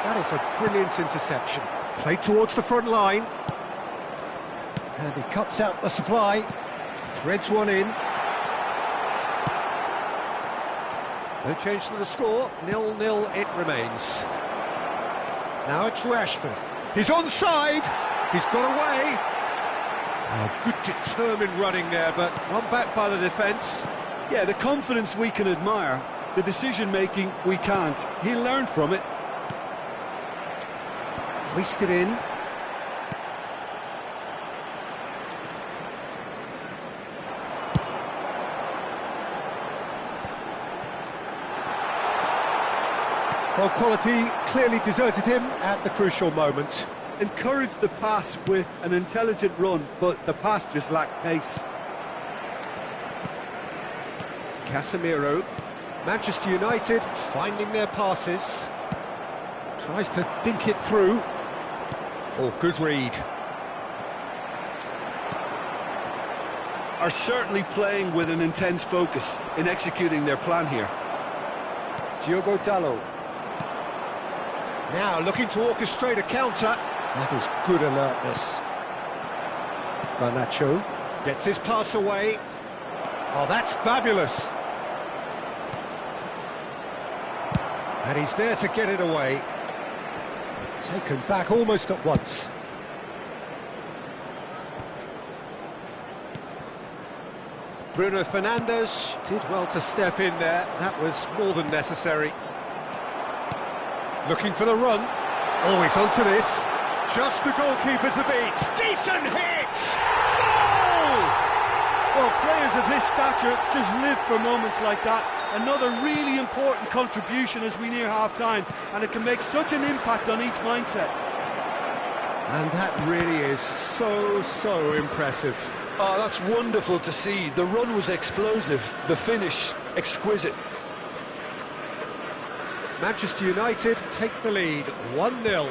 That is a brilliant interception. Played towards the front line. And he cuts out the supply. Threads one in. No change to the score. 0-0 it remains. Now it's Rashford. He's onside. He's got away. Oh, good determined running there, but one back by the defence. Yeah, the confidence we can admire, the decision-making we can't. He'll learn from it. Hoisted in. Well, quality clearly deserted him at the crucial moment. Encouraged the pass with an intelligent run, but the pass just lacked pace. Casemiro. Manchester United finding their passes. Tries to dink it through. Oh, good read. Are certainly playing with an intense focus in executing their plan here. Diogo Dalot. Now looking to orchestrate a counter. That is good alertness. Garnacho gets his pass away. Oh, that's fabulous. And he's there to get it away. Taken back almost at once. Bruno Fernandes did well to step in there. That was more than necessary. Looking for the run. Always onto this. Just the goalkeeper to beat. Decent hit! Goal! Well, players of his stature just live for moments like that. Another really important contribution as we near half-time, and it can make such an impact on each mindset. And that really is so impressive. Oh, that's wonderful to see. The run was explosive, the finish exquisite. Manchester United take the lead, 1-0.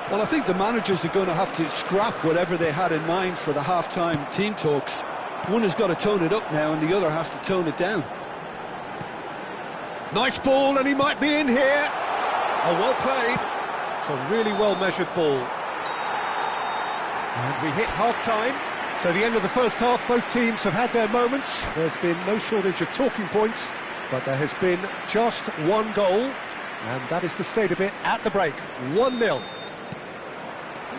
Well, I think the managers are going to have to scrap whatever they had in mind for the half-time team talks. One has got to tone it up now and the other has to tone it down. Nice ball, and he might be in here. Oh, well played. It's a really well-measured ball. And we hit half-time. So the end of the first half, both teams have had their moments. There's been no shortage of talking points, but there has been just one goal, and that is the state of it at the break, 1-0.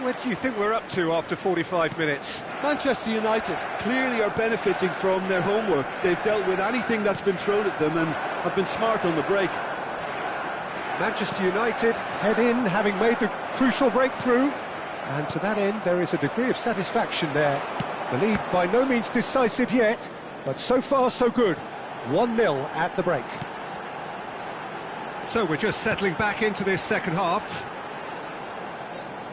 What do you think we're up to after 45 minutes? Manchester United clearly are benefiting from their homework. They've dealt with anything that's been thrown at them and have been smart on the break. Manchester United head in, having made the crucial breakthrough, and to that end there is a degree of satisfaction there. The lead by no means decisive yet, but so far so good. 1-0 at the break. So we're just settling back into this second half.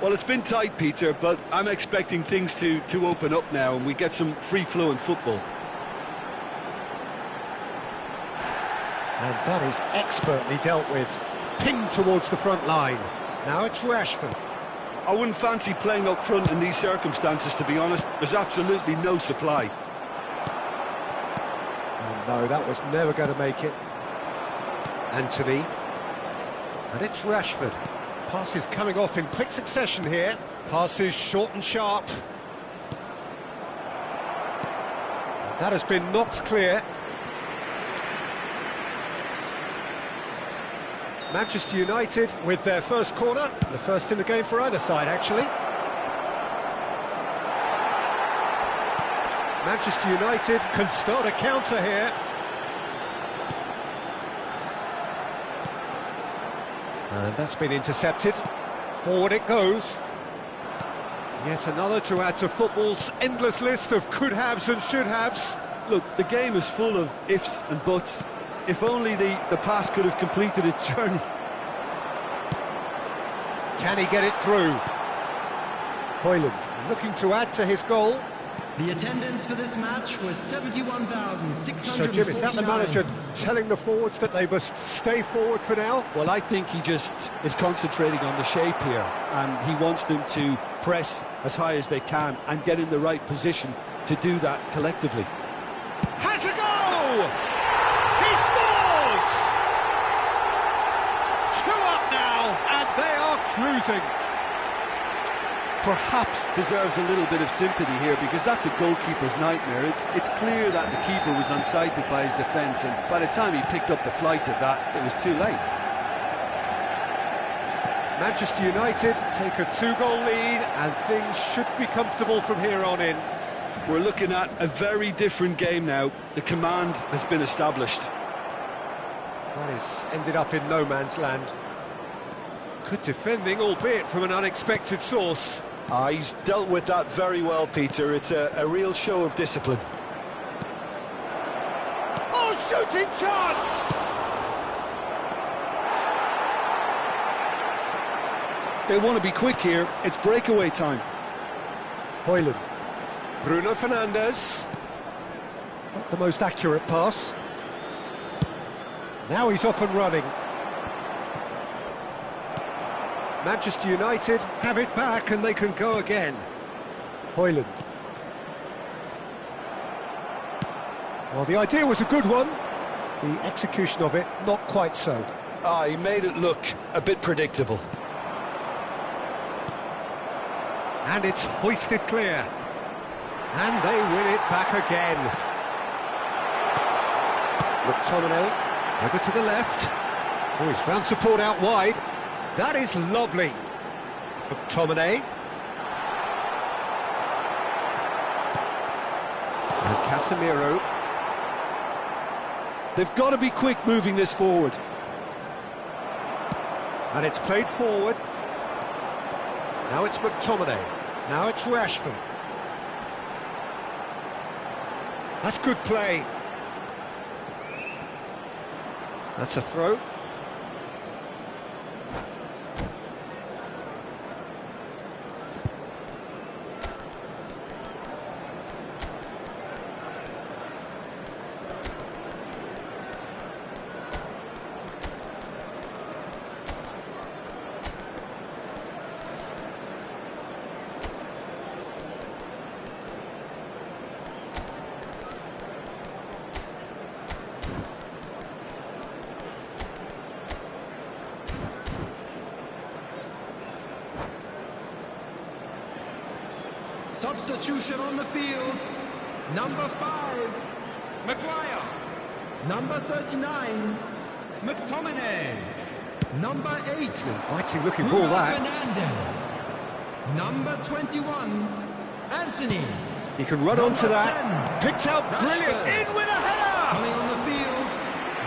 Well, it's been tight, Peter, but I'm expecting things to open up now and we get some free-flowing football. And that is expertly dealt with. Pinged towards the front line. Now it's Rashford. I wouldn't fancy playing up front in these circumstances, to be honest. There's absolutely no supply. Oh no, that was never going to make it. Anthony. And it's Rashford. Passes coming off in quick succession here. Passes short and sharp. And that has been knocked clear. Manchester United with their first corner, the first in the game for either side, actually. Manchester United can start a counter here. And that's been intercepted. Forward it goes. Yet another to add to football's endless list of could-haves and should-haves. Look, the game is full of ifs and buts. If only the pass could have completed its journey. Can he get it through? Hoyland looking to add to his goal. The attendance for this match was 71,649. So, Jim, is that the manager telling the forwards that they must stay forward for now? Well, I think he just is concentrating on the shape here, and he wants them to press as high as they can and get in the right position to do that collectively. Has a goal! He scores! 2 up now, and they are cruising. Perhaps deserves a little bit of sympathy here, because that's a goalkeeper's nightmare. It's clear that the keeper was unsighted by his defence, and by the time he picked up the flight of that, it was too late. Manchester United take a 2-goal lead, and things should be comfortable from here on in. We're looking at a very different game now. The command has been established. That has ended up in no man's land. Good defending, albeit from an unexpected source. He's dealt with that very well, Peter. It's a real show of discipline. Oh, shooting chance! They want to be quick here. It's breakaway time. Hoyland. Bruno Fernandes. Not the most accurate pass. Now he's off and running. Manchester United have it back and they can go again. Hoyland. Well, the idea was a good one. The execution of it, not quite so. He made it look a bit predictable. And it's hoisted clear. And they win it back again. McTominay, over to the left. Oh, he's found support out wide. That is lovely. McTominay. And Casemiro. They've got to be quick moving this forward. And it's played forward. Now it's McTominay. Now it's Rashford. That's good play. That's a throw. Substitution on the field. Number 5, Maguire. Number 39, McTominay. Number 8, Inviting looking ball that. Fernandes. Number 21, Anthony. He can run onto that. 10, Picked out, brilliant, Rashford. in with a header! Coming on the field.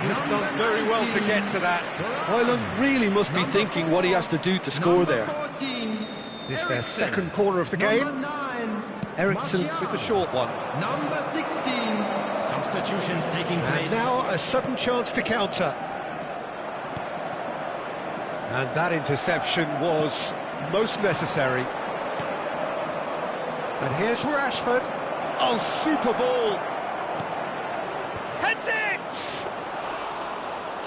He's done very well to get to that. Ireland really must be thinking what he has to do to score there. 14, This is their Eriksen. second corner of the Number game. 9, Eriksen Martial. with the short one. Number 16, substitutions taking And place. now a sudden chance to counter. And that interception was most necessary. And here's Rashford. Oh, super ball. Heads it!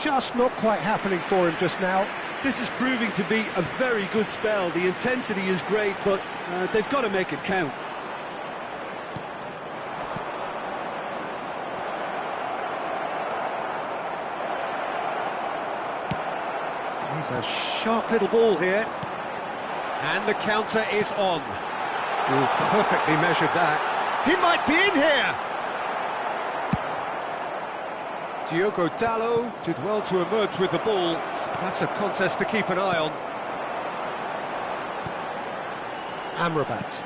Just not quite happening for him just now. This is proving to be a very good spell. The intensity is great, but they've got to make it count. He's a sharp little ball here. And the counter is on. Oh, perfectly measured that. He might be in here! Diogo Dalot did well to emerge with the ball. That's a contest to keep an eye on. Amrabat.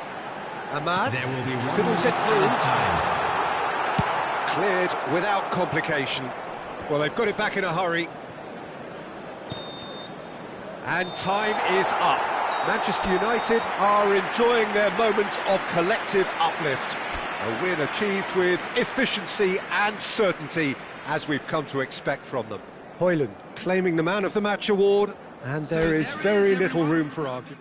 Ahmad There will be one fiddles it through. time. Cleared without complication. Well, they've got it back in a hurry. And time is up. Manchester United are enjoying their moments of collective uplift. A win achieved with efficiency and certainty, as we've come to expect from them. Højlund claiming the Man of the Match award, and there is very little room for argument.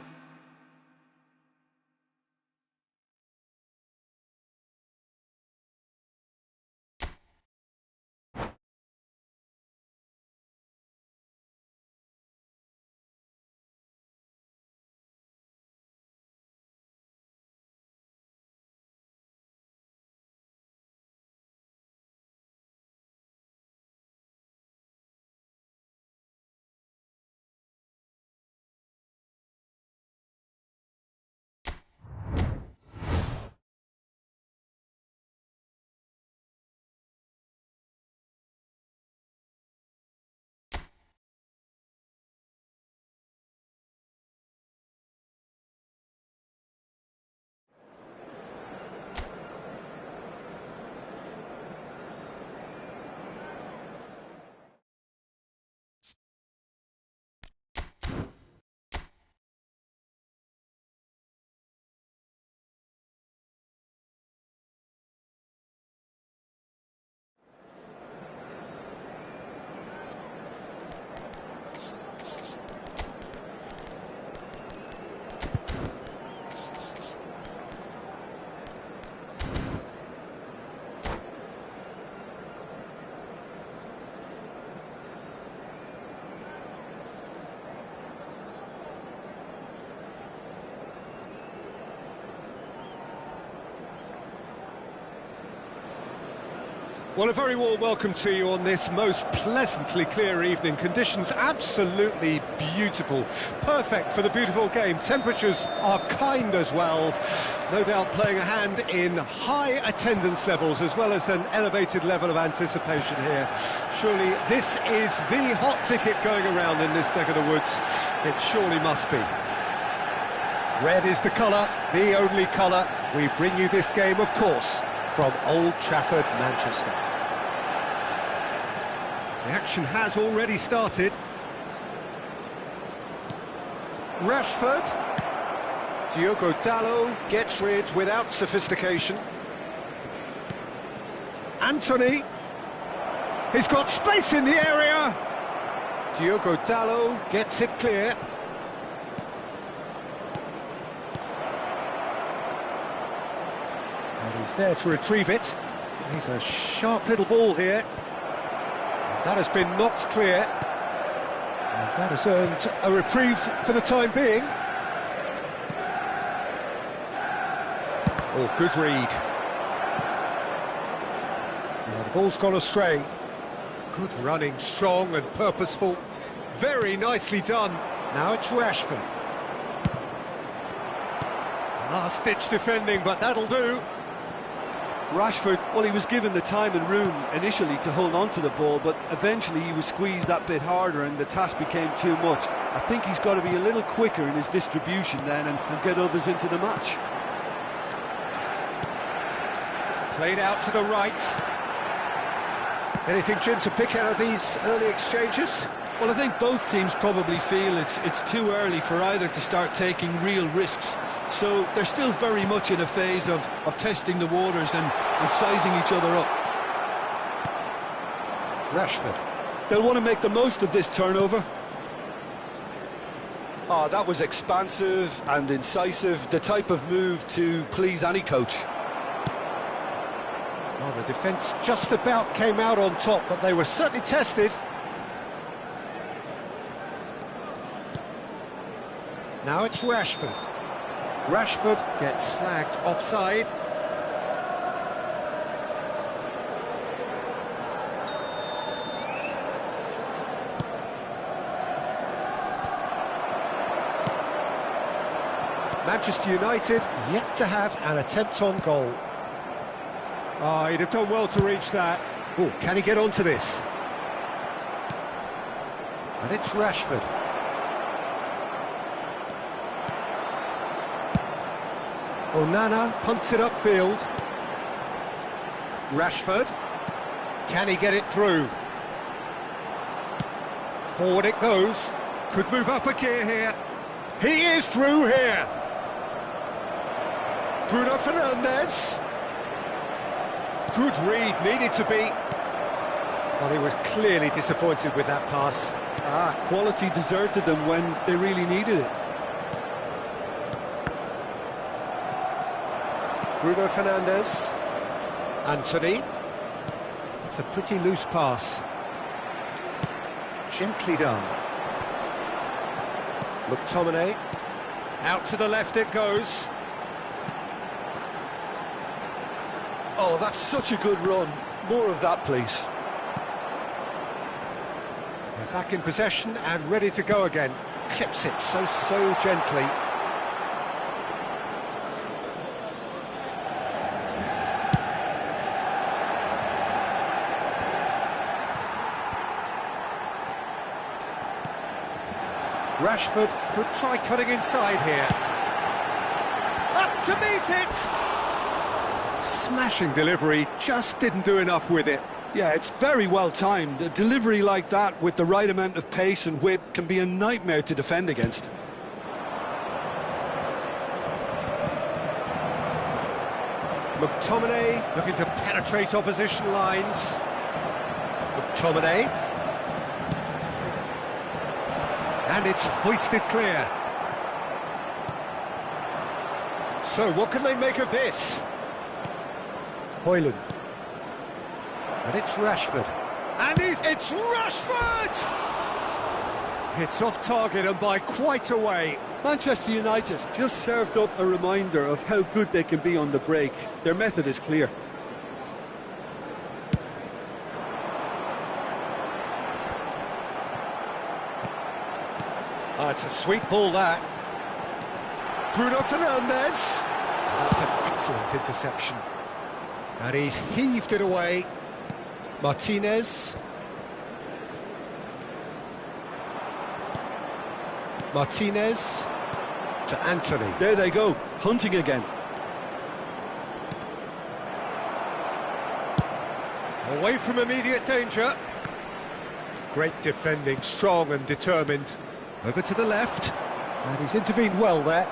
Well, a very warm welcome to you on this most pleasantly clear evening. Conditions absolutely beautiful. Perfect for the beautiful game. Temperatures are kind as well. No doubt playing a hand in high attendance levels as well as an elevated level of anticipation here. Surely this is the hot ticket going around in this neck of the woods. It surely must be. Red is the colour, the only colour. We bring you this game, of course, from Old Trafford, Manchester. The action has already started. Rashford. Diogo Dalot gets rid without sophistication. Anthony. He's got space in the area. Diogo Dalot gets it clear. And he's there to retrieve it. He's a sharp little ball here. And that has been knocked clear. And that has earned a reprieve for the time being. Oh, good read. Now the ball's gone astray. Good running, strong and purposeful. Very nicely done. Now it's Rashford. Last-ditch defending, but that'll do. Rashford, well, he was given the time and room initially to hold on to the ball, but eventually he was squeezed that bit harder and the task became too much. I think he's got to be a little quicker in his distribution then and get others into the match. Played out to the right. Anything, Jim, to pick out of these early exchanges? Well, I think both teams probably feel it's too early for either to start taking real risks. So they're still very much in a phase of testing the waters and sizing each other up. Rashford. They'll want to make the most of this turnover. Oh, that was expansive and incisive, the type of move to please any coach. Well, the defence just about came out on top, but they were certainly tested. Now it's Rashford. Rashford gets flagged offside. Manchester United yet to have an attempt on goal. Oh, he'd have done well to reach that. Oh, can he get onto this? And it's Rashford. Onana punts it upfield. Rashford. Can he get it through? Forward it goes. Could move up a gear here. He is through here. Bruno Fernandes. Good read, needed to be. Well, he was clearly disappointed with that pass. Quality deserted them when they really needed it. Bruno Fernandes. Anthony. It's a pretty loose pass. Gently done. McTominay. Out to the left it goes. Oh, that's such a good run. More of that, please. They're back in possession and ready to go again. Clips it so gently. Rashford could try cutting inside here. Up to meet it! Smashing delivery, just didn't do enough with it. Yeah, it's very well timed. A delivery like that with the right amount of pace and whip can be a nightmare to defend against. McTominay looking to penetrate opposition lines. McTominay. And it's hoisted clear. So what can they make of this? Højlund. And it's Rashford. And it's Rashford! It's off target and by quite a way. Manchester United just served up a reminder of how good they can be on the break. Their method is clear. Oh, it's a sweet ball, that. Bruno Fernandes. That's an excellent interception. And he's heaved it away. Martinez. Martinez to Anthony. There they go, hunting again. Away from immediate danger. Great defending, strong and determined. Over to the left, and he's intervened well there.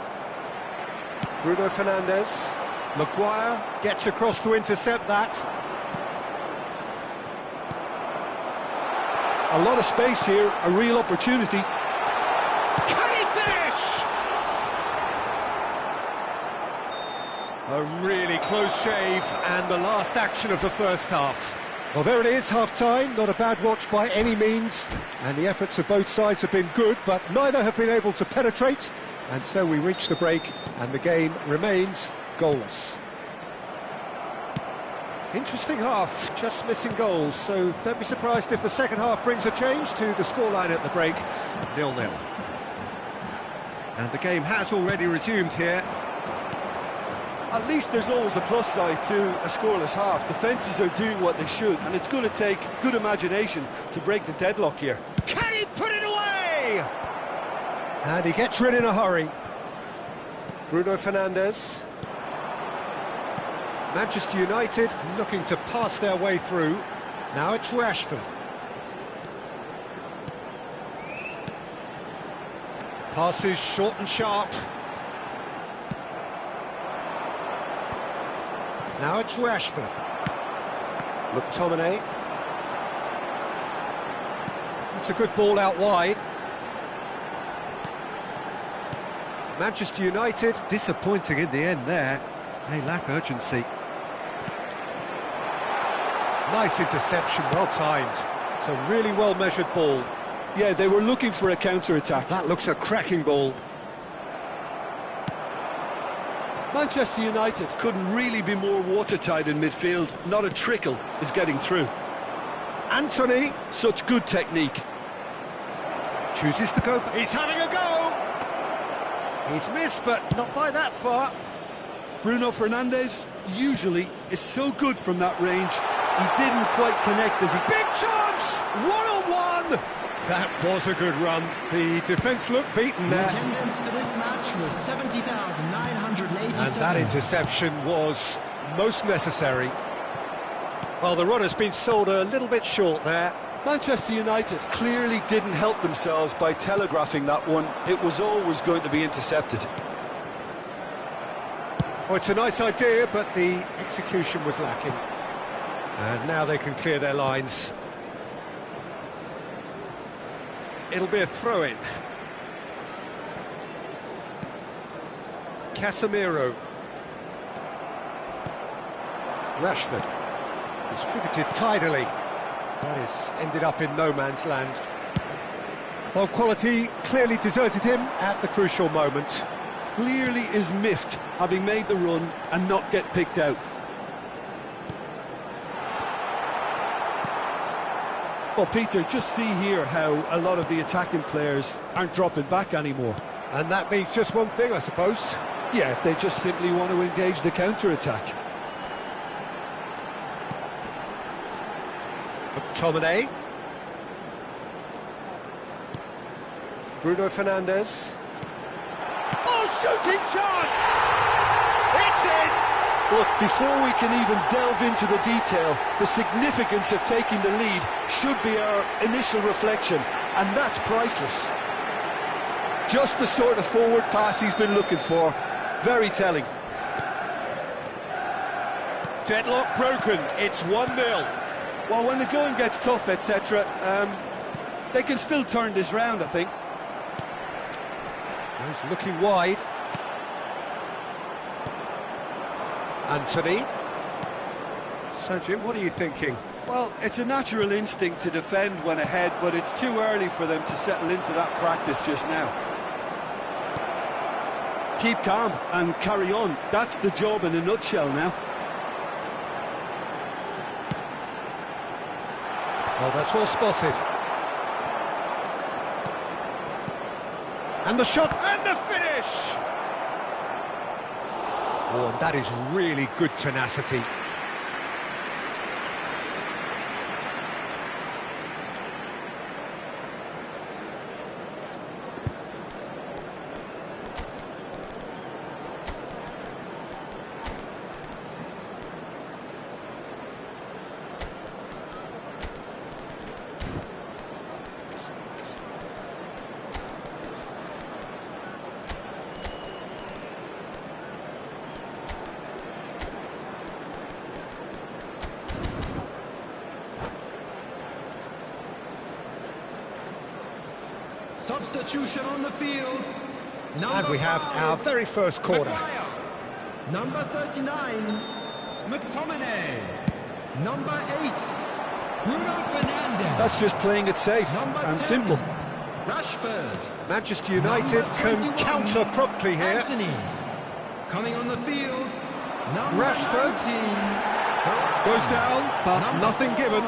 Bruno Fernandes. Maguire gets across to intercept that. A lot of space here, a real opportunity. Can he finish? A really close shave, and the last action of the first half. Well, there it is, half-time. Not a bad watch by any means, and the efforts of both sides have been good, but neither have been able to penetrate, and so we reach the break, and the game remains goalless. Interesting half, just missing goals, so don't be surprised if the second half brings a change to the scoreline at the break, 0-0. And the game has already resumed here. At least there's always a plus side to a scoreless half. Defences are doing what they should, and it's going to take good imagination to break the deadlock here. Can he put it away? And he gets rid in a hurry. Bruno Fernandes. Manchester United looking to pass their way through. Now it's Rashford. Passes short and sharp. Now it's Rashford. McTominay. It's a good ball out wide. Manchester United disappointing in the end there. They lack urgency. Nice interception, well timed. It's a really well measured ball. Yeah, they were looking for a counter-attack. That looks a cracking ball. Manchester United couldn't really be more watertight in midfield. Not a trickle is getting through. Anthony. Such good technique. Chooses to go. He's having a go. He's missed, but not by that far. Bruno Fernandes usually is so good from that range. He didn't quite connect as he... Big chance! One-on-one! That was a good run. The defence looked beaten there. The attendance for this match was 70,987. And that interception was most necessary. Well, the run has been sold a little bit short there. Manchester United clearly didn't help themselves by telegraphing that one. It was always going to be intercepted. Oh, it's a nice idea, but the execution was lacking. And now they can clear their lines. It'll be a throw-in. Casemiro. Rashford. Distributed tidily. That is ended up in no man's land. Well, quality clearly deserted him at the crucial moment. Clearly is miffed, having made the run and not get picked out. Well, Peter, just see here how a lot of the attacking players aren't dropping back anymore. And that means just one thing, I suppose. Yeah, they just simply want to engage the counter-attack. McTominay. Bruno Fernandes. Oh, shooting chance! It's in! Look, before we can even delve into the detail, the significance of taking the lead should be our initial reflection, and that's priceless. Just the sort of forward pass he's been looking for. Very telling. Deadlock broken, it's 1-0. Well, when the going gets tough, etc., they can still turn this round, I think. He's looking wide. Anthony. Sergio, what are you thinking? Well, it's a natural instinct to defend when ahead, but it's too early for them to settle into that practice just now. Keep calm and carry on. That's the job in a nutshell now. Well, that's well spotted. And the shot and the finish! Oh, and that is really good tenacity. Substitution on the field. And we have our very first corner. Maguire. Number 39, McTominay. Number 8, Bruno Fernandes. That's just playing it safe Number and 10, simple. Rashford. Manchester United Number can 21, counter promptly here. Anthony. Coming on the field, number Rashford 19, goes down, but Number nothing 4, given.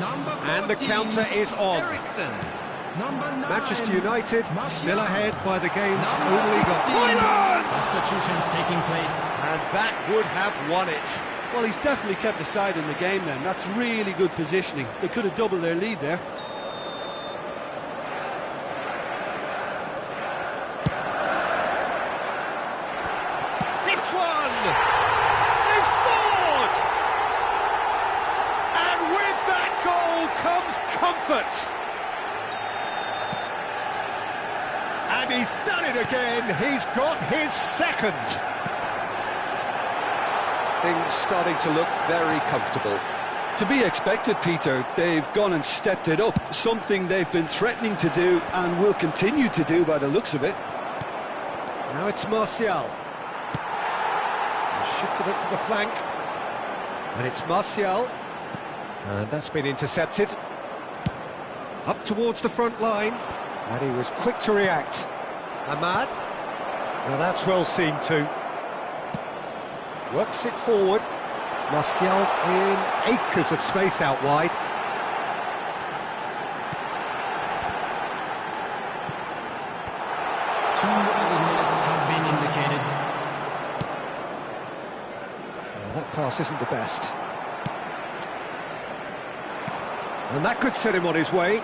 Number 14, And the counter is on. Eriksen. Number 9, Manchester United still Martial. ahead by the game's Number only goal. 15, substitutions taking place. And that would have won it. Well, he's definitely kept the side in the game then. That's really good positioning. They could have doubled their lead there. It's one! They've scored! And with that goal comes comfort. And he's done it again. He's got his second. Things starting to look very comfortable. To be expected, Peter. They've gone and stepped it up, something they've been threatening to do and will continue to do by the looks of it. Now it's Martial. He's shifted it to the flank. And it's Martial. And that's been intercepted. Up towards the front line. And he was quick to react. Ahmad. Now that's well seen too. Works it forward. Martial in acres of space out wide. Minutes has been indicated. That pass isn't the best. And that could set him on his way.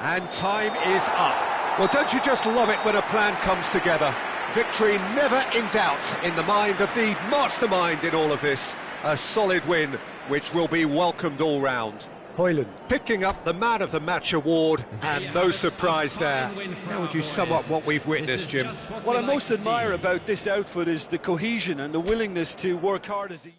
And time is up. Well, don't you just love it when a plan comes together? Victory never in doubt in the mind of the mastermind in all of this. A solid win, which will be welcomed all round. Højlund picking up the Man of the Match award, and no surprise there. How would you sum up what we've witnessed, Jim? What I most admire about this outfit is the cohesion and the willingness to work hard as a